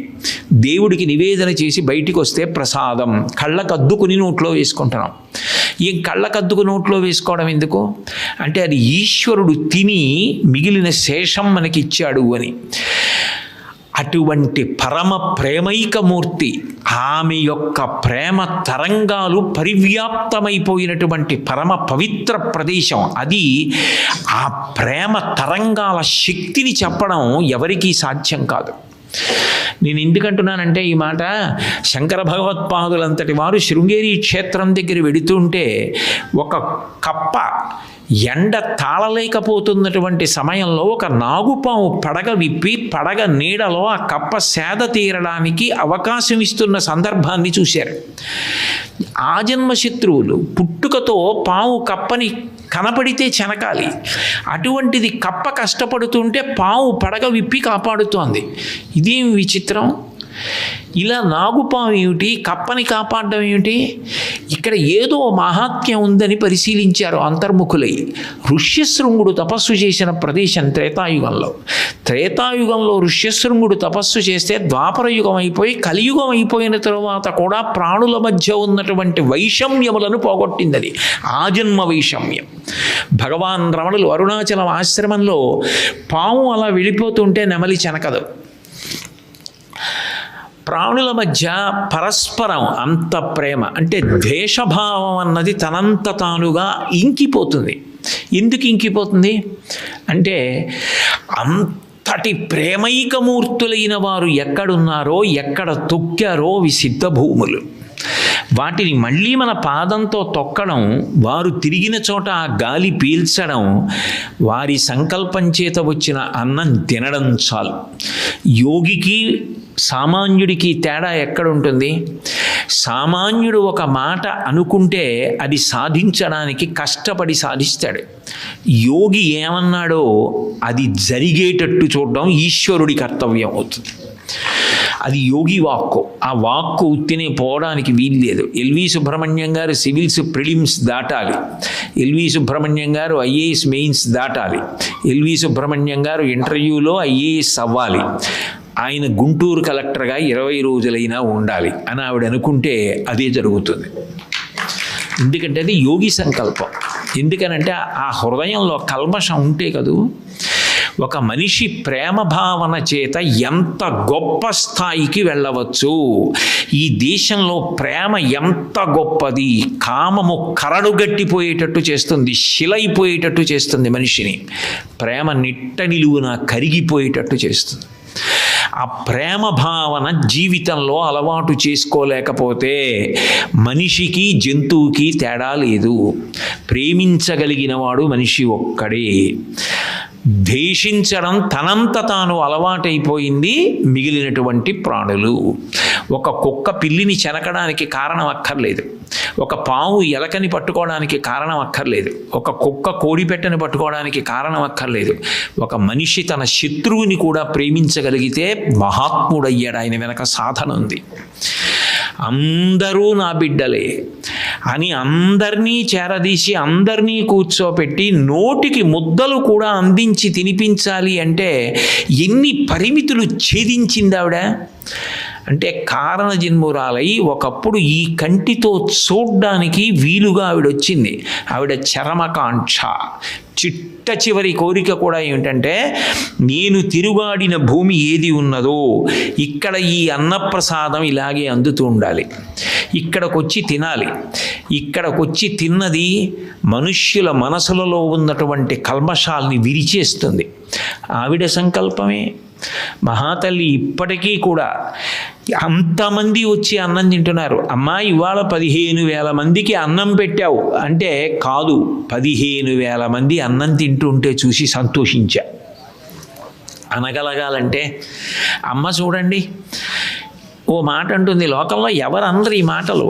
దేవుడికి నివేదన చేసి బయటికి వస్తే ప్రసాదం, కళ్ళకద్దుకుని నోట్లో వేసుకుంటున్నాం. ఈ కళ్ళకద్దుకు నోట్లో వేసుకోవడం ఎందుకు అంటే అది ఈశ్వరుడు తిని మిగిలిన శేషం మనకిచ్చాడు అని. అటువంటి పరమ ప్రేమైకమూర్తి, ఆమె యొక్క ప్రేమ తరంగాలు పరివ్యాప్తమైపోయినటువంటి పరమ పవిత్ర ప్రదేశం అది. ఆ ప్రేమ తరంగాల శక్తిని చెప్పడం ఎవరికీ సాధ్యం కాదు. నేను ఎందుకంటున్నానంటే ఈ మాట, శంకర భగవత్పాదులంతటి వారు శృంగేరి క్షేత్రం దగ్గర వెడుతుంటే ఒక కప్ప ఎండ తాళలేకపోతున్నటువంటి సమయంలో ఒక నాగుపాము పడగ విప్పి పడగ నీడలో ఆ కప్ప సేద తీరడానికి అవకాశం ఇస్తున్న సందర్భాన్ని చూశారు. ఆజన్మ శత్రువులు పుట్టుకతో పాము కప్పని కనపడితే చెనకాలి, అటువంటిది కప్ప కష్టపడుతుంటే పాము పడగ విప్పి కాపాడుతోంది. ఇదేం విచిత్రం! ఇలా నాగుపాము ఏమిటి, కప్పని కాపాడడం ఏమిటి? ఇక్కడ ఏదో మహాత్మ్యం ఉందని పరిశీలించారు అంతర్ముఖులై. ఋష్యశృంగుడు తపస్సు చేసిన ప్రదేశం త్రేతాయుగంలో. త్రేతాయుగంలో ఋష్యశృంగుడు తపస్సు చేస్తే ద్వాపర యుగం అయిపోయి కలియుగం అయిపోయిన తరువాత కూడా ప్రాణుల మధ్య ఉన్నటువంటి వైషమ్యములను పోగొట్టిందని, ఆజన్మ వైషమ్యం. భగవాన్ రమణులు అరుణాచలం ఆశ్రమంలో పాము అలా వెళ్ళిపోతుంటే నెమలి చెనకదు. ప్రాణుల మధ్య పరస్పరం అంత ప్రేమ అంటే ద్వేషభావం అన్నది తనంత తానుగా ఇంకిపోతుంది. ఎందుకు ఇంకిపోతుంది అంటే అంతటి ప్రేమైకమూర్తులైన వారు ఎక్కడున్నారో, ఎక్కడ తొక్కారో అవి సిద్ధభూములు. వాటిని మళ్ళీ మన పాదంతో తొక్కడం, వారు తిరిగిన చోట ఆ గాలి పీల్చడం, వారి సంకల్పం చేత వచ్చిన అన్నం తినడం చాలు. యోగికి సామాన్యుడికి తేడా ఎక్కడుంటుంది? సామాన్యుడు ఒక మాట అనుకుంటే అది సాధించడానికి కష్టపడి సాధిస్తాడు. యోగి ఏమన్నాడో అది జరిగేటట్టు చూడడం ఈశ్వరుడి కర్తవ్యం అవుతుంది. అది యోగి వాక్కు. ఆ వాక్కు ఉత్తినే పోవడానికి వీల్లేదు. ఎల్వి సుబ్రహ్మణ్యం గారు సివిల్స్ ప్రిలిమ్స్ దాటాలి, ఎల్వి సుబ్రహ్మణ్యం గారు ఐఏఎస్ మెయిన్స్ దాటాలి, ఎల్వి సుబ్రహ్మణ్యం గారు ఇంటర్వ్యూలో ఐఏఎస్ అవ్వాలి, ఆయన గుంటూరు కలెక్టర్గా 20 రోజులైనా ఉండాలి అని ఆవిడ అనుకుంటే అదే జరుగుతుంది. ఎందుకంటే అది యోగి సంకల్పం. ఎందుకనంటే ఆ హృదయంలో కల్మషం ఉంటే కదూ. ఒక మనిషి ప్రేమ భావన చేత ఎంత గొప్ప స్థాయికి వెళ్ళవచ్చు. ఈ దేశంలో ప్రేమ ఎంత గొప్పది. కామము కరడుగట్టిపోయేటట్టు చేస్తుంది, శిలైపోయేటట్టు చేస్తుంది మనిషిని. ప్రేమ నిట్ట నిలువున కరిగిపోయేటట్టు చేస్తుంది. ఆ ప్రేమ భావన జీవితంలో అలవాటు చేసుకోలేకపోతే మనిషికి జంతువుకి తేడా లేదు. ప్రేమించగలిగిన వాడు మనిషి ఒక్కడే. ద్వేషించడం తనంత తాను అలవాటైపోయింది మిగిలినటువంటి ప్రాణులు. ఒక కుక్క పిల్లిని చెనకడానికి కారణం అక్కర్లేదు, ఒక పాము ఎలకని పట్టుకోవడానికి కారణం అక్కర్లేదు, ఒక కుక్క కోడిపెట్టని పట్టుకోవడానికి కారణం అక్కర్లేదు. ఒక మనిషి తన శత్రువుని కూడా ప్రేమించగలిగితే మహాత్ముడయ్యాడు. ఆయన వెనక సాధన ఉంది. అందరూ నా బిడ్డలే అని అందరినీ చేరదీసి అందరినీ కూర్చోపెట్టి నోటికి ముద్దలు కూడా అందించి తినిపించాలి అంటే ఎన్ని పరిమితులు ఛేదించింది ఆవిడ. అంటే కారణ జన్మురాలై ఒకప్పుడు ఈ కంటితో చూడ్డానికి వీలుగా ఆవిడొచ్చింది. ఆవిడ చరమకాంక్ష, చిట్ట చివరి కోరిక కూడా ఏమిటంటే, నేను తిరుగాడిన భూమి ఏది ఉన్నదో ఇక్కడ ఈ అన్నప్రసాదం ఇలాగే అందుతూ ఉండాలి, ఇక్కడికొచ్చి తినాలి. ఇక్కడికొచ్చి తిన్నది మనుష్యుల మనసులలో ఉన్నటువంటి కల్మషాల్ని విరిచేస్తుంది. ఆవిడ సంకల్పమే. మహాతల్లి ఇప్పటికీ కూడా అంతమంది వచ్చి అన్నం తింటున్నారు. అమ్మా ఇవాళ 15,000 మందికి అన్నం పెట్టావు అంటే, కాదు 15,000 మంది అన్నం తింటుంటే చూసి సంతోషించా అనగలగాలంటే. అమ్మ చూడండి ఓ మాట అంటుంది, లోకంలో ఎవరందరూ ఈ మాటలు.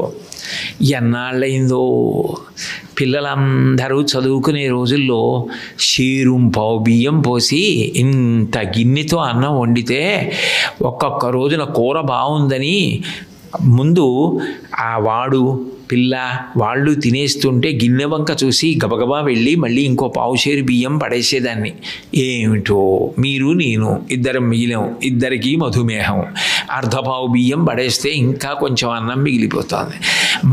ఎన్నాళ్ళైందో పిల్లలందరూ చదువుకునే రోజుల్లో షేరుంపావు బియ్యం పోసి ఇంత గిన్నెతో అన్నం వండితే ఒక్కొక్క రోజున కూర బాగుందని ముందు ఆ వాడు పిల్ల వాళ్ళు తినేస్తుంటే గిన్నె వంక చూసి గబగబా వెళ్ళి మళ్ళీ ఇంకో పావుషేరు బియ్యం పడేసేదాన్ని. ఏమిటో మీరు నేను ఇద్దరం మిగిలాం, ఇద్దరికీ మధుమేహం, అర్ధపావు బియ్యం పడేస్తే ఇంకా కొంచెం అన్నం మిగిలిపోతుంది.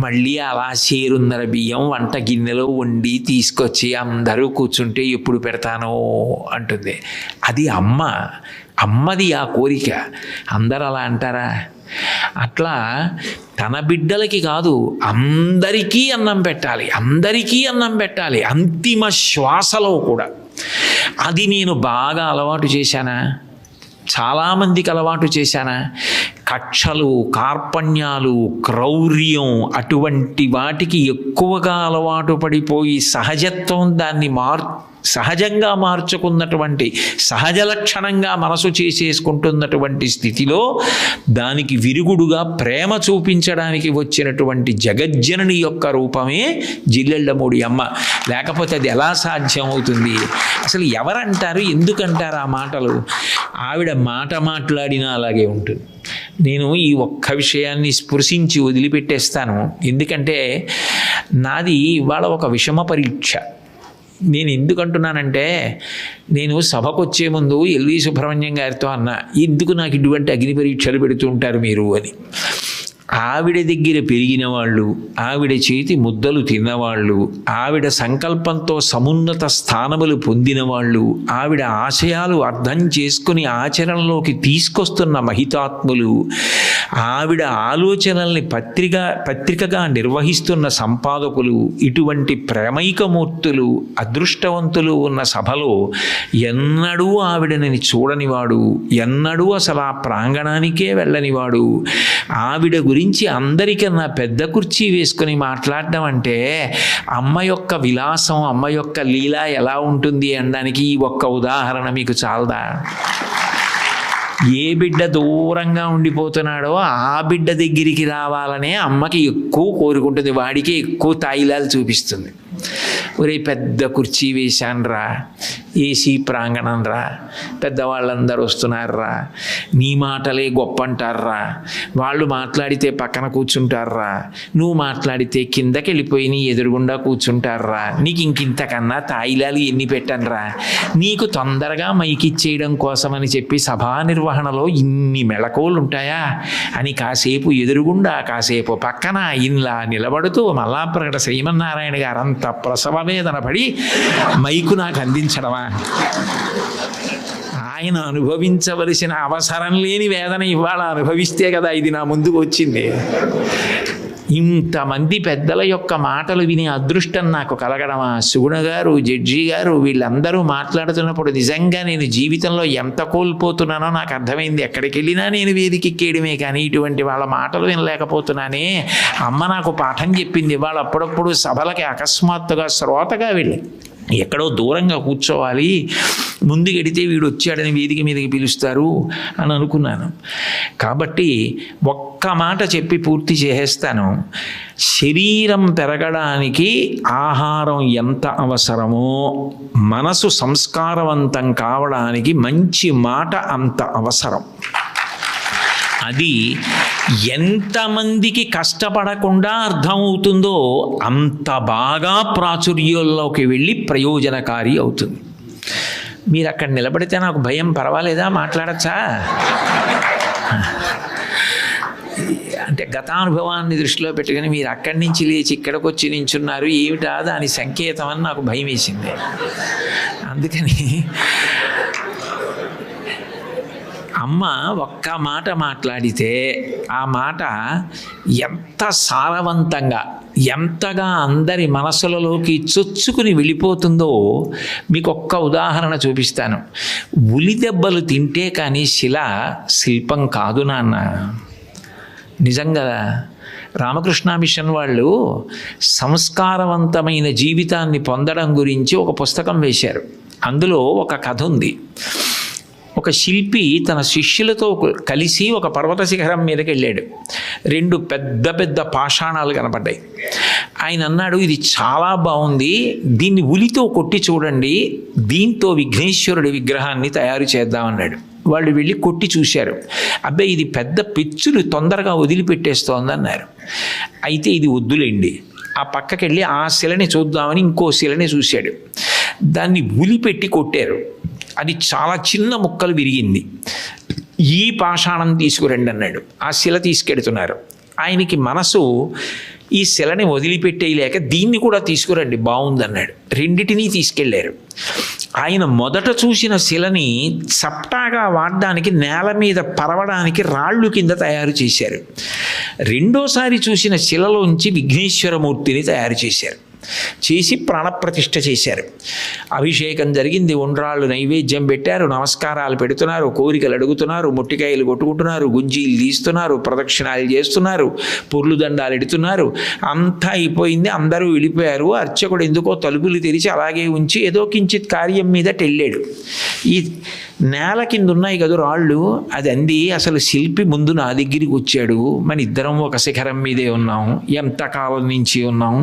మళ్ళీ అలా షేరున్నర బియ్యం వంట గిన్నెలో వండి తీసుకొచ్చి అందరూ కూర్చుంటే ఎప్పుడు పెడతానో అంటుంది. అది అమ్మది ఆ కోరిక. అందరూ అలా అంటారా? అట్లా తన బిడ్డలకి కాదు అందరికీ అన్నం పెట్టాలి, అందరికీ అన్నం పెట్టాలి, అంతిమ శ్వాసలో కూడా. అది నేను బాగా అలవాటు చేశానా? చాలామందికి అలవాటు చేశానా? కక్షలు, కార్పణ్యాలు, క్రౌర్యం అటువంటి వాటికి ఎక్కువగా అలవాటు పడిపోయి సహజత్వం దాన్ని సహజంగా మార్చుకున్నటువంటి, సహజ లక్షణంగా మనసు చేసేసుకుంటున్నటువంటి స్థితిలో దానికి విరుగుడుగా ప్రేమ చూపించడానికి వచ్చినటువంటి జగజ్జనని యొక్క రూపమే జిల్లెళ్ళమూడి అమ్మ. లేకపోతే అది ఎలా సాధ్యం అవుతుంది? అసలు ఎవరంటారు, ఎందుకంటారు ఆ మాటలు? ఆవిడ మాట్లాడినా అలాగే ఉంటుంది. నేను ఈ ఒక్క విషయాన్ని స్పృశించి వదిలిపెట్టేస్తాను. ఎందుకంటే నాది ఇవాళ ఒక విషమ పరీక్ష. నేను ఎందుకంటున్నానంటే, నేను సభకు వచ్చే ముందు ఎల్వి సుబ్రహ్మణ్యం గారితో అన్నా, ఎందుకు నాకు ఇటువంటి అగ్ని పరీక్షలు పెడుతూ ఉంటారు మీరు అని. ఆవిడ దగ్గర పెరిగిన వాళ్ళు, ఆవిడ చేతి ముద్దలు తిన్నవాళ్ళు, ఆవిడ సంకల్పంతో సమున్నత స్థానములు పొందిన వాళ్ళు, ఆవిడ ఆశయాలు అర్థం చేసుకుని ఆచరణలోకి తీసుకొస్తున్న మహితాత్ములు, ఆవిడ ఆలోచనల్ని పత్రికగా నిర్వహిస్తున్న సంపాదకులు, ఇటువంటి ప్రేమైకమూర్తులు, అదృష్టవంతులు ఉన్న సభలో ఎన్నడూ ఆవిడని చూడనివాడు, ఎన్నడూ అసలు ఆ ప్రాంగణానికే వెళ్ళనివాడు, ఆవిడ గురించి అందరికన్నా పెద్ద కుర్చీ వేసుకొని మాట్లాడడం అంటే అమ్మ యొక్క విలాసం, అమ్మ యొక్క లీల ఎలా ఉంటుంది అనడానికి ఈ ఒక్క ఉదాహరణ మీకు చాలదా? ఏ బిడ్డ దూరంగా ఉండిపోతున్నాడో ఆ బిడ్డ దగ్గరికి రావాలనే అమ్మకి ఎక్కువ కోరుకుంటుంది, వాడికి ఎక్కువ తాయిలాలు చూపిస్తుంది. ఒరే పెద్ద కుర్చీ వేశాన్రా, ఏసీ ప్రాంగణం రా, పెద్దవాళ్ళందరూ వస్తున్నారా, నీ మాటలే గొప్ప అంటారా, వాళ్ళు మాట్లాడితే పక్కన కూర్చుంటారా, నువ్వు మాట్లాడితే కిందకి వెళ్ళిపోయి నీ ఎదురుగుండా కూర్చుంటారా, నీకు ఇంకింతకన్నా తాయిలాలు ఎన్ని పెట్టనరా, నీకు తొందరగా మైకిచ్చేయడం కోసమని చెప్పి సభా నిర్వహణలో ఇన్ని మెళకువలు ఉంటాయా అని కాసేపు ఎదురుగుండా కాసేపు పక్కన ఇలా నిలబడుతూ మల్లాప్రగడ శ్రీమన్నారాయణ గారు అంత ప్రసవ వేదన పడి మైకు నాకు అందించడమా? ఆయన అనుభవించవలసిన అవసరం లేని వేదన ఇవాళ అనుభవిస్తే కదా ఇది నా ముందుకు వచ్చింది. ఇంతమంది పెద్దల యొక్క మాటలు వినే అదృష్టం నాకు కలగడమా? సుగుణ గారు, జడ్జి గారు వీళ్ళందరూ మాట్లాడుతున్నప్పుడు నిజంగా నేను జీవితంలో ఎంత కోల్పోతున్నానో నాకు అర్థమైంది. ఎక్కడికి వెళ్ళినా నేను వేదికెక్కేయడమే కానీ ఇటువంటి వాళ్ళ మాటలు వినలేకపోతున్నానే. అమ్మ నాకు పాఠం చెప్పింది. ఇవాళ అప్పుడప్పుడు సభలకి అకస్మాత్తుగా శ్రోతగా వెళ్ళి ఎక్కడో దూరంగా కూర్చోవాలి, ముందుకెడితే వీడు వచ్చాడని వేదిక మీదకి పిలుస్తారు అని అనుకున్నాను. కాబట్టి ఒక్క మాట చెప్పి పూర్తి చేసేస్తాను. శరీరం పెరగడానికి ఆహారం ఎంత అవసరమో మనసు సంస్కారవంతం కావడానికి మంచి మాట అంత అవసరం. అది ఎంతమందికి కష్టపడకుండా అర్థమవుతుందో అంత బాగా ప్రాచుర్యంలోకి వెళ్ళి ప్రయోజనకారి అవుతుంది. మీరు అక్కడ నిలబడితే నాకు భయం, పర్వాలేదా, మాట్లాడచ్చా? అంటే గతానుభవాన్ని దృష్టిలో పెట్టుకుని మీరు అక్కడి నుంచి లేచి ఇక్కడికి వచ్చి నించున్నారు, ఏమిటా దాని సంకేతం అని నాకు భయం వేసింది. అందుకని అమ్మ ఒక్క మాట మాట్లాడితే ఆ మాట ఎంత సారవంతంగా, ఎంతగా అందరి మనసులలోకి చొచ్చుకుని వెళ్ళిపోతుందో మీకు ఒక్క ఉదాహరణ చూపిస్తాను. ఉలి దెబ్బలు తింటే కానీ శిల్పం కాదు నాన్న. నిజంగా రామకృష్ణ మిషన్ వాళ్ళు సంస్కారవంతమైన జీవితాన్ని పొందడం గురించి ఒక పుస్తకం వేశారు. అందులో ఒక కథ ఉంది. ఒక శిల్పి తన శిష్యులతో కలిసి ఒక పర్వత శిఖరం మీదకి వెళ్ళాడు. 2 పెద్ద పెద్ద పాషాణాలు కనపడ్డాయి. ఆయన అన్నాడు, ఇది చాలా బాగుంది, దీన్ని ఉలితో కొట్టి చూడండి, దీంతో విఘ్నేశ్వరుడి విగ్రహాన్ని తయారు చేద్దామన్నాడు. వాళ్ళు వెళ్ళి కొట్టి చూశారు. అబ్బాయి ఇది పెద్ద పెచ్చులు తొందరగా వదిలిపెట్టేస్తోంది అన్నారు. అయితే ఇది వద్దులేండి, ఆ పక్కకి వెళ్ళి ఆ శిలని చూద్దామని ఇంకో శిలని చూశాడు. దాన్ని ఉలిపెట్టి కొట్టారు. అది చాలా చిన్న ముక్కలు విరిగింది. ఈ పాషాణం తీసుకురండి అన్నాడు. ఆ శిల తీసుకెడుతున్నారు. ఆయనకి మనసు ఈ శిలని వదిలిపెట్టేయలేక దీన్ని కూడా తీసుకురండి బాగుందన్నాడు. రెండిటినీ తీసుకెళ్లారు. ఆయన మొదట చూసిన శిలని చప్టాగా వాడడానికి, నేల మీద పరవడానికి రాళ్ళు కింద తయారు చేశారు. రెండోసారి చూసిన శిలలోంచి విఘ్నేశ్వరమూర్తిని తయారు చేశారు. చేసి ప్రాణప్రతిష్ఠ చేశారు. అభిషేకం జరిగింది, ఉండ్రాళ్ళు నైవేద్యం పెట్టారు, నమస్కారాలు పెడుతున్నారు, కోరికలు అడుగుతున్నారు, ముట్టికాయలు కొట్టుకుంటున్నారు, గుంజీలు తీస్తున్నారు, ప్రదక్షిణాలు చేస్తున్నారు, పొర్లు దండాలు ఎడుతున్నారు. అంతా అయిపోయింది, అందరూ వెళ్ళిపోయారు. అర్చకుడు ఎందుకో తలుపులు తెరిచి అలాగే ఉంచి ఏదో కించిత్ కార్యం మీద టెళ్ళాడు. ఈ నేల కింద ఉన్నాయి కదా రాళ్ళు, అది అంది, అసలు శిల్పి ముందు నా దగ్గరికి వచ్చాడు, మన ఇద్దరం ఒక శిఖరం మీదే ఉన్నాం, ఎంతకాలం నుంచి ఉన్నాం,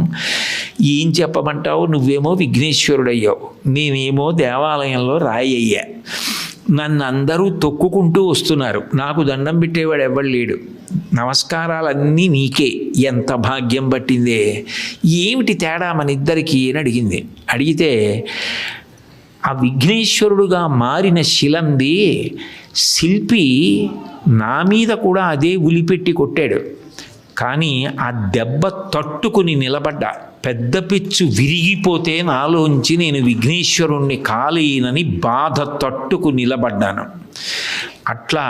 ఏం చెప్పమంటావు, నువ్వేమో విఘ్నేశ్వరుడయ్యావు, నేనేమో దేవాలయంలో రాయి అయ్యా, నన్ను అందరూ తొక్కుకుంటూ వస్తున్నారు, నాకు దండం పెట్టేవాడు ఎవడు లేడు, నమస్కారాలన్నీ నీకే, ఎంత భాగ్యం పట్టిందే, ఏమిటి తేడా మన ఇద్దరికి అని అడిగింది. అడిగితే ఆ విఘ్నేశ్వరుడుగా మారిన శిలంది శిల్పి నా మీద కూడా అదే ఉలిపెట్టి కొట్టాడు, కానీ ఆ దెబ్బ తట్టుకుని నిలబడ్డా. పెద్ద పిచ్చు విరిగిపోతే నాలోంచి నేను విఘ్నేశ్వరుణ్ణి కాలేనని బాధ తట్టుకు నిలబడ్డాను. అట్లా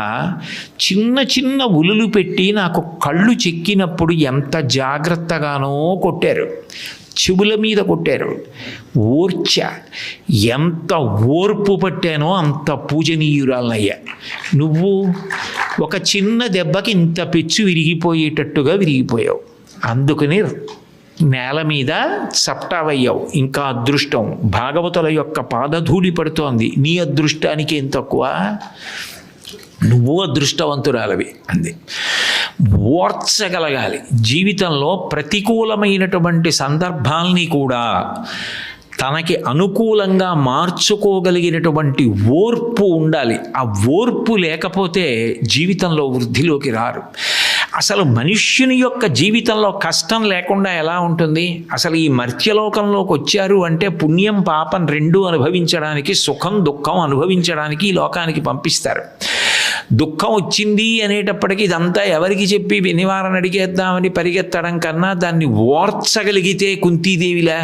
చిన్న చిన్న ఉలులు పెట్టి నాకు కళ్ళు చెక్కినప్పుడు ఎంత జాగ్రత్తగానో కొట్టారు, చెవుల మీద కొట్టారు, ఎంత ఓర్పు పట్టానో అంత పూజనీయురాలయ్యా. నువ్వు ఒక చిన్న దెబ్బకి ఇంత పెచ్చు విరిగిపోయేటట్టుగా విరిగిపోయావు, అందుకని నేల మీద సప్టావయ్యావు. ఇంకా అదృష్టం భాగవతుల యొక్క పాదధూళి పడుతోంది, నీ అదృష్టానికి ఏం తక్కువ, నువ్వు అదృష్టవంతురాలవి అంది. ఓర్చగలగాలి. జీవితంలో ప్రతికూలమైనటువంటి సందర్భాల్ని కూడా తనకి అనుకూలంగా మార్చుకోగలిగినటువంటి ఓర్పు ఉండాలి. ఆ ఓర్పు లేకపోతే జీవితంలో వృద్ధిలోకి రారు. అసలు మనుష్యుని యొక్క జీవితంలో కష్టం లేకుండా ఎలా ఉంటుంది? అసలు ఈ మర్త్యలోకంలోకి వచ్చారు అంటే పుణ్యం పాపం రెండూ అనుభవించడానికి, సుఖం దుఃఖం అనుభవించడానికి ఈ లోకానికి పంపిస్తారు. దుఃఖం వచ్చింది అనేటప్పటికీ ఇదంతా ఎవరికి చెప్పి నివారణ అడిగేద్దామని పరిగెత్తడం కన్నా దాన్ని ఓర్చగలిగితే కుంతీదేవిలా,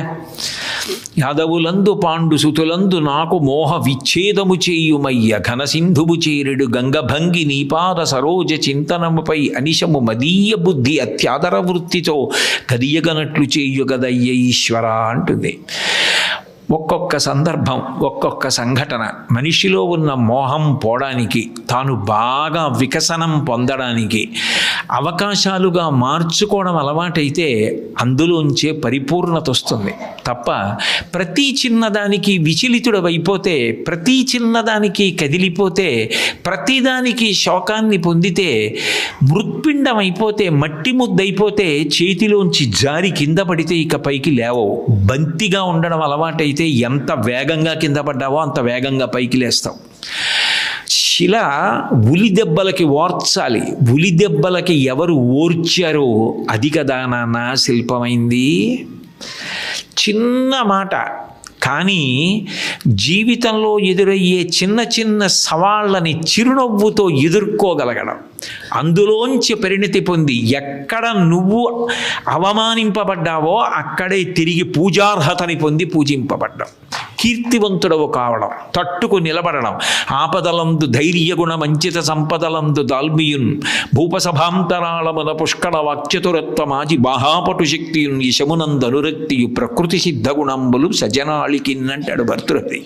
యాదవులందు పాండు సుతులందు నాకు మోహ విచ్ఛేదము చేయుమయ్య ఘనసింధువు చేరుడు గంగభంగి నీపాద సరోజ చింతనముపై అనిశము మదీయ బుద్ధి అత్యాదర వృత్తితో కదియగనట్లు చేయుగదయ్య ఈశ్వర అంటుంది. ఒక్కొక్క సందర్భం, ఒక్కొక్క సంఘటన మనిషిలో ఉన్న మోహం పోవడానికి, తాను బాగా వికసనం పొందడానికి అవకాశాలుగా మార్చుకోవడం అలవాటైతే అందులోంచే పరిపూర్ణత వస్తుంది తప్ప ప్రతి చిన్నదానికి విచలితుడవైపోతే, ప్రతి చిన్నదానికి కదిలిపోతే, ప్రతిదానికి శోకాన్ని పొందితే, మృత్పిండం అయిపోతే, మట్టి ముద్దైపోతే, చేతిలోంచి జారి కింద పడితే ఇక పైకి లేవవు. బంతిగా ఉండడం అలవాటైతే ఎంత వేగంగా కింద పడ్డావో అంత వేగంగా పైకి లేస్తావు. శిల ఉలి దెబ్బలకి ఓర్చాలి. ఉలి దెబ్బలకి ఎవరు ఓర్చారో అది కదా నాన్న శిల్పమైంది. చిన్న మాట కానీ జీవితంలో ఎదురయ్యే చిన్న చిన్న సవాళ్ళని చిరునవ్వుతో ఎదుర్కోగలగడం, అందులోంచి పరిణతి పొంది ఎక్కడ నువ్వు అవమానింపబడ్డావో అక్కడే తిరిగి పూజార్హతని పొంది పూజింపబడ్డావు. కీర్తివంతుడవు కావడం, తట్టుకు నిలబడడం, ఆపదలందు ధైర్యగుణ మంచిత సంపదలందు దాల్మియున్ భూపసభాంతరాళమున పుష్కళ వాక్చతురత్వమాజి బాహాపటు శక్తియున్ యశమునందు అనురక్తియు ప్రకృతి సిద్ధగుణంబులు సజనాళికిన్నంటాడు భర్తృహరి.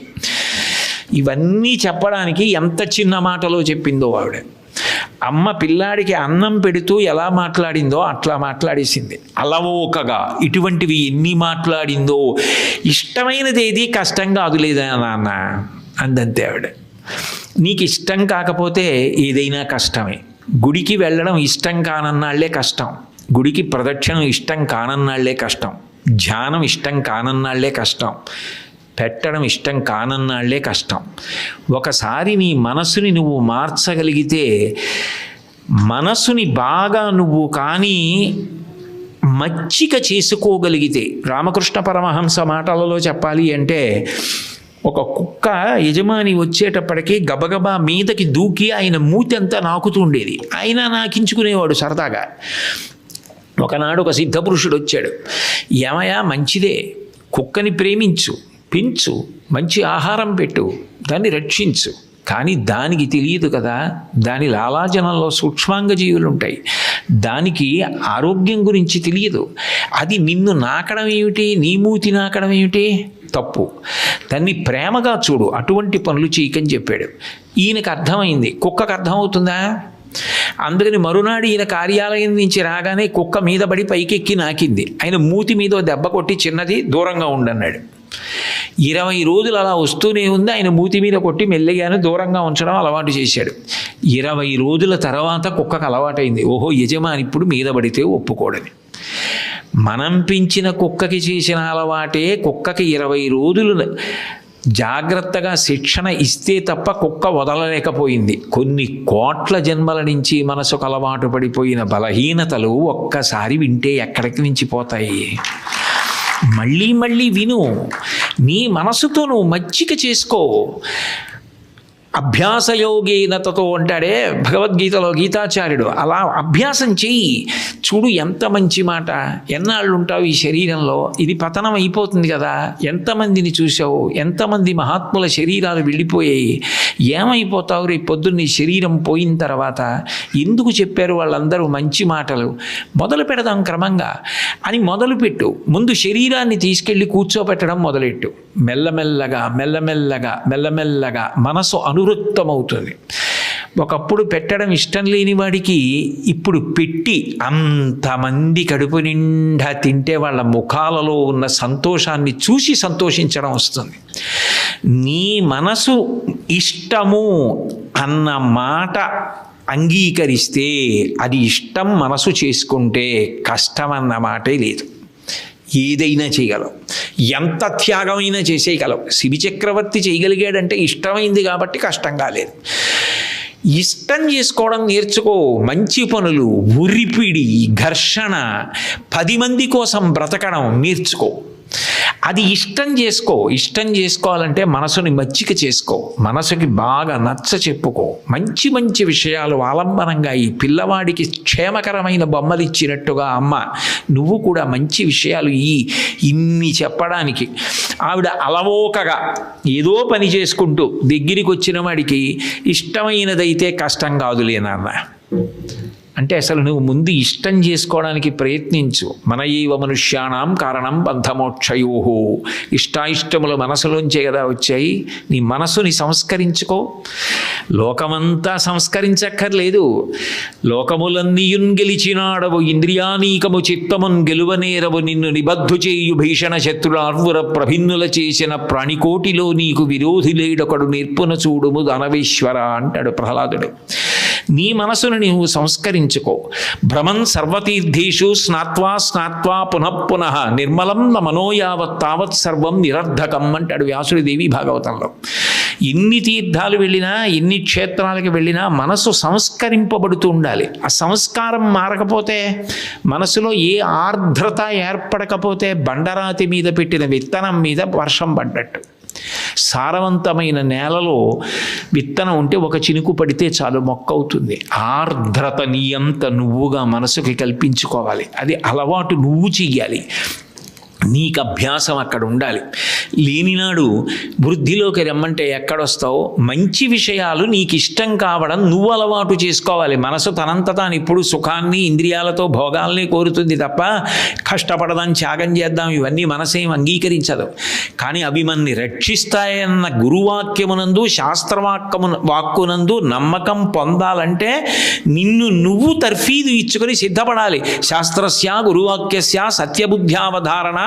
ఇవన్నీ చెప్పడానికి ఎంత చిన్న మాటలో చెప్పిందో ఆవిడ. అమ్మ పిల్లాడికి అన్నం పెడుతూ ఎలా మాట్లాడిందో అట్లా మాట్లాడేసింది. అలవోకగా ఇటువంటివి ఎన్ని మాట్లాడిందో. ఇష్టమైనది ఏది కష్టం కాదు లేదా నాన్న అందంతే ఆవిడ. నీకు ఇష్టం కాకపోతే ఏదైనా కష్టమే. గుడికి వెళ్ళడం ఇష్టం కానన్నాళ్లే కష్టం, గుడికి ప్రదక్షిణం ఇష్టం కానన్నాళ్లే కష్టం, ధ్యానం ఇష్టం కానన్నాళ్లే కష్టం, పెట్టడం ఇష్టం కానన్నాళ్లే కష్టం. ఒకసారి నీ మనసుని నువ్వు మార్చగలిగితే, మనసుని బాగా నువ్వు కానీ మచ్చిక చేసుకోగలిగితే, రామకృష్ణ పరమహంస మాటలలో చెప్పాలి అంటే, ఒక కుక్క యజమాని వచ్చేటప్పటికీ గబగబా మీదకి దూకి ఆయన మూతి అంతా నాకుతుండేది. ఆయన నాకించుకునేవాడు సరదాగా. ఒకనాడు ఒక సిద్ధపురుషుడు వచ్చాడు. ఏమయ్యా, మంచిదే, కుక్కని ప్రేమించు, పెంచు, మంచి ఆహారం పెట్టు, దాన్ని రక్షించు. కానీ దానికి తెలియదు కదా, దాని లాలాజనంలో సూక్ష్మాంగ జీవులు ఉంటాయి, దానికి ఆరోగ్యం గురించి తెలియదు. అది నిన్ను నాకడం ఏమిటి, నీ మూతి నాకడం ఏమిటి, తప్పు. దాన్ని ప్రేమగా చూడు, అటువంటి పనులు చేయకని చెప్పాడు. ఈయనకు అర్థమైంది, కుక్కకు అర్థమవుతుందా? అందుకని మరునాడు ఈయన కార్యాలయం నుంచి రాగానే కుక్క మీద పడి పైకెక్కి నాకింది. ఆయన మూతి మీద దెబ్బ కొట్టి చిన్నది దూరంగా ఉండన్నాడు. 20 రోజులు అలా వస్తూనే ఉంది. ఆయన మూతి మీద కొట్టి మెల్లగానే దూరంగా ఉంచడం అలవాటు చేశాడు. 20 రోజుల తర్వాత కుక్కకు అలవాటైంది. ఓహో, యజమాని ఇప్పుడు మీద పడితే ఒప్పుకోడని. మనం పెంచిన కుక్కకి చేసిన అలవాటే కుక్కకి 20 రోజులు జాగ్రత్తగా శిక్షణ ఇస్తే తప్ప కుక్క వదలలేకపోయింది. కొన్ని కోట్ల జన్మల నుంచి మనసుకు అలవాటు పడిపోయిన బలహీనతలు ఒక్కసారి వింటే ఎక్కడికి నుంచి పోతాయి? మళ్ళీ మళ్ళీ విను, నీ మనసుతో నువ్వు మచ్చిక చేసుకో. అభ్యాసయోగేన తతో అంటాడే భగవద్గీతలో గీతాచార్యుడు, అలా అభ్యాసం చెయ్యి. చూడు ఎంత మంచి మాట. ఎన్నాళ్ళు ఉంటావు ఈ శరీరంలో? ఇది పతనం అయిపోతుంది కదా. ఎంతమందిని చూసావు, ఎంతమంది మహాత్ముల శరీరాలు వెళ్ళిపోయాయి. ఏమైపోతావు రేపు పొద్దున్న నీ శరీరం పోయిన తర్వాత? ఎందుకు చెప్పారు వాళ్ళందరూ మంచి మాటలు? మొదలు పెడదాం క్రమంగా అని మొదలుపెట్టు. ముందు శరీరాన్ని తీసుకెళ్ళి కూర్చోబెట్టడం మొదలెట్టు. మెల్లమెల్లగా మెల్లమెల్లగా మెల్లమెల్లగా మనసు అనురక్తమవుతుంది. ఒకప్పుడు పెట్టడం ఇష్టం లేని వాడికి ఇప్పుడు పెట్టి అంతమంది కడుపు నిండా తింటే వాళ్ళ ముఖాలలో ఉన్న సంతోషాన్ని చూసి సంతోషించడం వస్తుంది. నీ మనసు ఇష్టము అన్న మాట అంగీకరిస్తే, అది ఇష్టం మనసు చేసుకుంటే కష్టం అన్న మాటే లేదు. ఏదైనా చేయగలవు, ఎంత త్యాగమైనా చేసేయగలవు. శిబి చక్రవర్తి చేయగలిగాడంటే ఇష్టమైంది కాబట్టి కష్టం కాలేదు. ఇష్టం చేసుకోవడం నేర్చుకో. మంచి పనులు, ఉరిపిడి, ఘర్షణ, 10 మంది కోసం బ్రతకడం నేర్చుకో. అది ఇష్టం చేసుకో. ఇష్టం చేసుకోవాలంటే మనసుని మచ్చిక చేసుకో, మనసుకి బాగా నచ్చ చెప్పుకో. మంచి మంచి విషయాలు ఆలంబనంగా ఈ పిల్లవాడికి క్షేమకరమైన బొమ్మలు ఇచ్చినట్టుగా అమ్మ నువ్వు కూడా మంచి విషయాలు ఇన్ని చెప్పడానికి. ఆవిడ అలవోకగా ఏదో పని చేసుకుంటూ దగ్గరికి వచ్చిన వాడికి ఇష్టమైనదైతే కష్టం కాదులే నాన్న అంటే, అసలు నువ్వు ముందు ఇష్టం చేసుకోవడానికి ప్రయత్నించు. మన ఏవ మనుష్యాణం కారణం బంధమోక్షయోహో. ఇష్టాయిష్టములు మనసులోంచే కదా వచ్చాయి. నీ మనసుని సంస్కరించుకో. లోకమంతా సంస్కరించక్కర్లేదు. లోకములన్నీయున్ గెలిచినాడవు, ఇంద్రియానీకము చిత్తమున్ గెలువనేరవు, నిన్ను నిబద్ధు చేయు భీషణ శత్రులార్వుర ప్రభిన్నుల చేసిన ప్రాణికోటిలో నీకు విరోధి లేడొకడు నిర్పున చూడుము దానవేశ్వర అంటాడు ప్రహ్లాదుడు. నీ మనసును నీవు సంస్కరించుకో. భ్రమన్ సర్వతీర్థేషు స్నాత్వా స్నాత్వా పునఃపునః నిర్మలం న మనోయావత్ తావత్ సర్వం నిరర్ధకం అంటాడు వ్యాసుడి దేవి భాగవతంలో. ఎన్ని తీర్థాలు వెళ్ళినా, ఎన్ని క్షేత్రాలకు వెళ్ళినా మనసు సంస్కరింపబడుతూ ఉండాలి. ఆ సంస్కారం మారకపోతే, మనసులో ఏ ఆర్ద్రత ఏర్పడకపోతే బండరాతి మీద పెట్టిన విత్తనం మీద వర్షం పడ్డట్టు. సారవంతమైన నేలలో విత్తనం ఉంటే ఒక చినుకు పడితే చాలు మొక్క అవుతుంది. ఆర్ద్రత నీ అంత నువ్వుగా మనసుకి కల్పించుకోవాలి. అది అలవాటు నువ్వు చెయ్యాలి. నీకు అభ్యాసం అక్కడ ఉండాలి. లేనినాడు వృద్ధిలోకి రమ్మంటే ఎక్కడొస్తావు? మంచి విషయాలు నీకు ఇష్టం కావడం నువ్వు అలవాటు చేసుకోవాలి. మనసు తనంత తాను ఇప్పుడు సుఖాన్ని ఇంద్రియాలతో భోగాల్ని కోరుతుంది తప్ప కష్టపడదాం, త్యాగం చేద్దాం ఇవన్నీ మనసేం అంగీకరించదు. కానీ అవి మనని రక్షిస్తాయన్న గురువాక్యమునందు వాక్కునందు నమ్మకం పొందాలంటే నిన్ను నువ్వు తర్ఫీదు ఇచ్చుకొని సిద్ధపడాలి. శాస్త్రస్య గురువాక్యస్య సత్యబుద్ధ్యావధారణ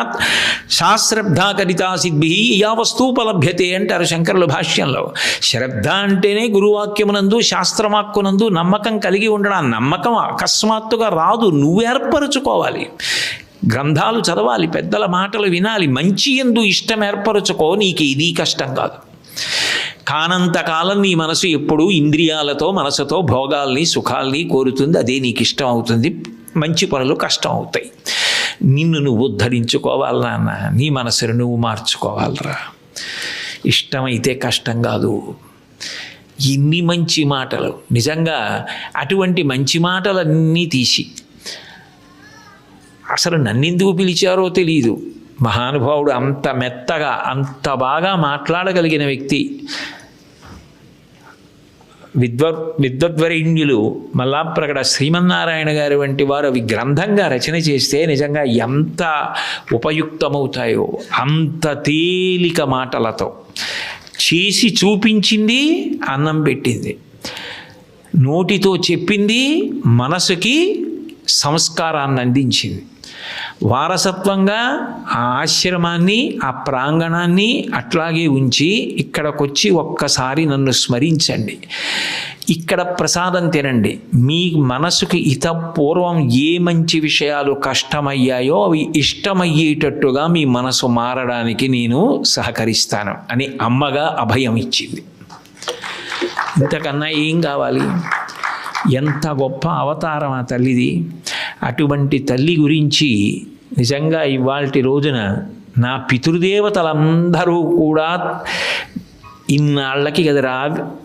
శాస్త్రబ్ధాకరితా సిద్భి యా వస్తూపలభ్యతే అంటారు శంకరుల భాష్యంలో. శ్రద్ధ అంటేనే గురువాక్యమునందు శాస్త్రవాక్కునందు నమ్మకం కలిగి ఉండడం. నమ్మకం అకస్మాత్తుగా రాదు, నువ్వు ఏర్పరచుకోవాలి. గ్రంథాలు చదవాలి, పెద్దల మాటలు వినాలి, మంచి యందు ఇష్టం ఏర్పరచుకో. నీకు ఇది కష్టం కాదు. కానంతకాలం నీ మనసు ఎప్పుడూ ఇంద్రియాలతో మనసుతో భోగాల్ని సుఖాల్ని కోరుతుంది. అదే నీకు ఇష్టం అవుతుంది. మంచి పనులు కష్టం అవుతాయి. నిన్ను నువ్వు ఉద్ధరించుకోవాలి నాన్న. నీ మనసును నువ్వు మార్చుకోవాలరా. ఇష్టమైతే కష్టం కాదు. ఇన్ని మంచి మాటలు, నిజంగా అటువంటి మంచి మాటలన్నీ తీసి అసలు నన్నెందుకు పిలిచారో తెలియదు. మహానుభావుడు అంత మెత్తగా అంత బాగా మాట్లాడగలిగిన వ్యక్తి. విద్వద్వరేణ్యులు మల్లాప్రగడ శ్రీమన్నారాయణ గారు వంటి వారు అవి గ్రంథంగా రచన చేస్తే నిజంగా ఎంత ఉపయుక్తమవుతాయో. అంత తేలిక మాటలతో చేసి చూపించింది, అన్నం పెట్టింది. నోటితో చెప్పింది, మనసుకి సంస్కారాన్ని అందించింది. వారసత్వంగా ఆ ఆశ్రమాన్ని ఆ ప్రాంగణాన్ని అట్లాగే ఉంచి ఇక్కడికొచ్చి ఒక్కసారి నన్ను స్మరించండి, ఇక్కడ ప్రసాదం తినండి. మీ మనసుకి పూర్వం ఏ మంచి విషయాలు కష్టమయ్యాయో అవి ఇష్టమయ్యేటట్టుగా మీ మనసు మారడానికి నేను సహకరిస్తాను అని అమ్మగా అభయం ఇచ్చింది. ఇంతకన్నా ఏం కావాలి? ఎంత గొప్ప అవతారం ఆ తల్లిది. అటువంటి తల్లి గురించి నిజంగా ఇవాల్టి రోజున నా పితృదేవతలందరూ కూడా ఇన్నాళ్ళకి కదరా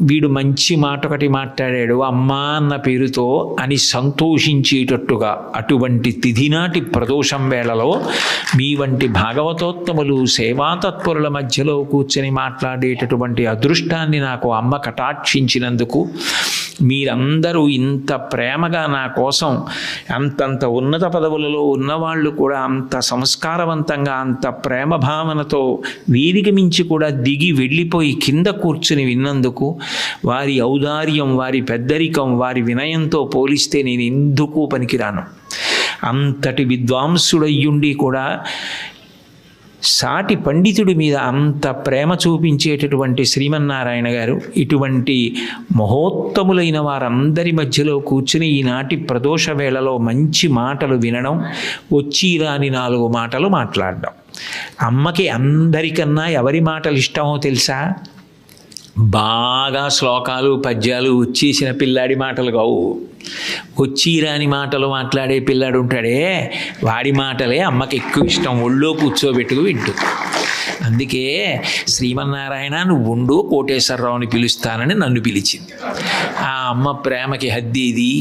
వీడు మంచి మాట ఒకటి మాట్లాడాడు అమ్మా అన్న పేరుతో అని సంతోషించేటట్టుగా అటువంటి తిథినాటి ప్రదోషం వేళలో మీ వంటి భాగవతోత్తములు సేవాతత్పరుల మధ్యలో కూర్చొని మాట్లాడేటటువంటి అదృష్టాన్ని నాకు అమ్మ కటాక్షించినందుకు, మీరందరూ ఇంత ప్రేమగా నా కోసం అంతంత ఉన్నత పదవులలో ఉన్నవాళ్ళు కూడా అంత సంస్కారవంతంగా అంత ప్రేమ భావనతో వేదిక మించి కూడా దిగి వెళ్ళిపోయి కింద కూర్చుని విన్నందుకు, వారి ఔదార్యం, వారి పెద్దరికం, వారి వినయంతో పోలిస్తే నేను ఎందుకు పనికిరాను. అంతటి విద్వాంసుడయ్యుండి కూడా సాటి పండితుడి మీద అంత ప్రేమ చూపించేటటువంటి శ్రీమన్నారాయణ గారు ఇటువంటి మహోత్తములైన వారందరి మధ్యలో కూర్చుని ఈనాటి ప్రదోష వేళలో మంచి మాటలు వినడం, వచ్చి రాని 4 మాటలు మాట్లాడడం. అమ్మకి అందరికన్నా ఎవరి మాటలు ఇష్టమో తెలుసా? బాగా శ్లోకాలు పద్యాలు వచ్చేసిన పిల్లాడి మాటలు కావు. వచ్చి రాని మాటలు మాట్లాడే పిల్లాడు ఉంటాడే, వాడి మాటలే అమ్మకి ఎక్కువ ఇష్టం. ఒళ్ళో కూర్చోబెట్టుకు వింటూ. అందుకే శ్రీమన్నారాయణ నువ్వు ఉండు, కోటేశ్వరరావుని పిలుస్తానని నన్ను పిలిచింది. ఆ అమ్మ ప్రేమకి హద్దేది.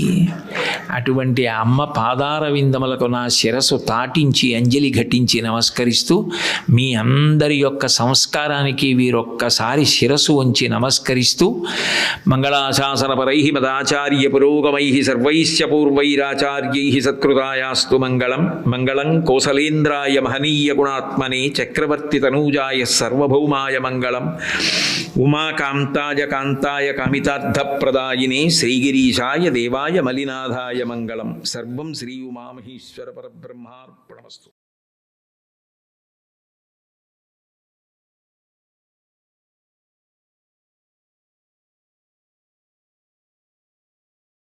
అటువంటి ఆ అమ్మ పాదార విందములకు నా శిరస్సు తాటించి అంజలి ఘటించి నమస్కరిస్తూ, మీ అందరి యొక్క సంస్కారానికి వీరొక్కసారి శిరస్సు వంచి నమస్కరిస్తూ, మంగళాశాసనపరై మదాచార్య పురోగమై సర్వైశ్చ పూర్వైరాచార్యై సత్కృతాయాస్తు మంగళం. మంగళం కోసలేంద్రాయ మహనీయ గుణాత్మనే చక్రవర్తి తనూజాయ సర్వభౌమాయ మంగళం. ఉమాకాంతాయ కాంతాయ కామితార్థప్రదాయినే శ్రీగిరీశాయ దేవాయ మలినాథాయ మంగళం. సర్వం శ్రీ ఉమామహేశ్వర పరబ్రహ్మార్పణమస్తు.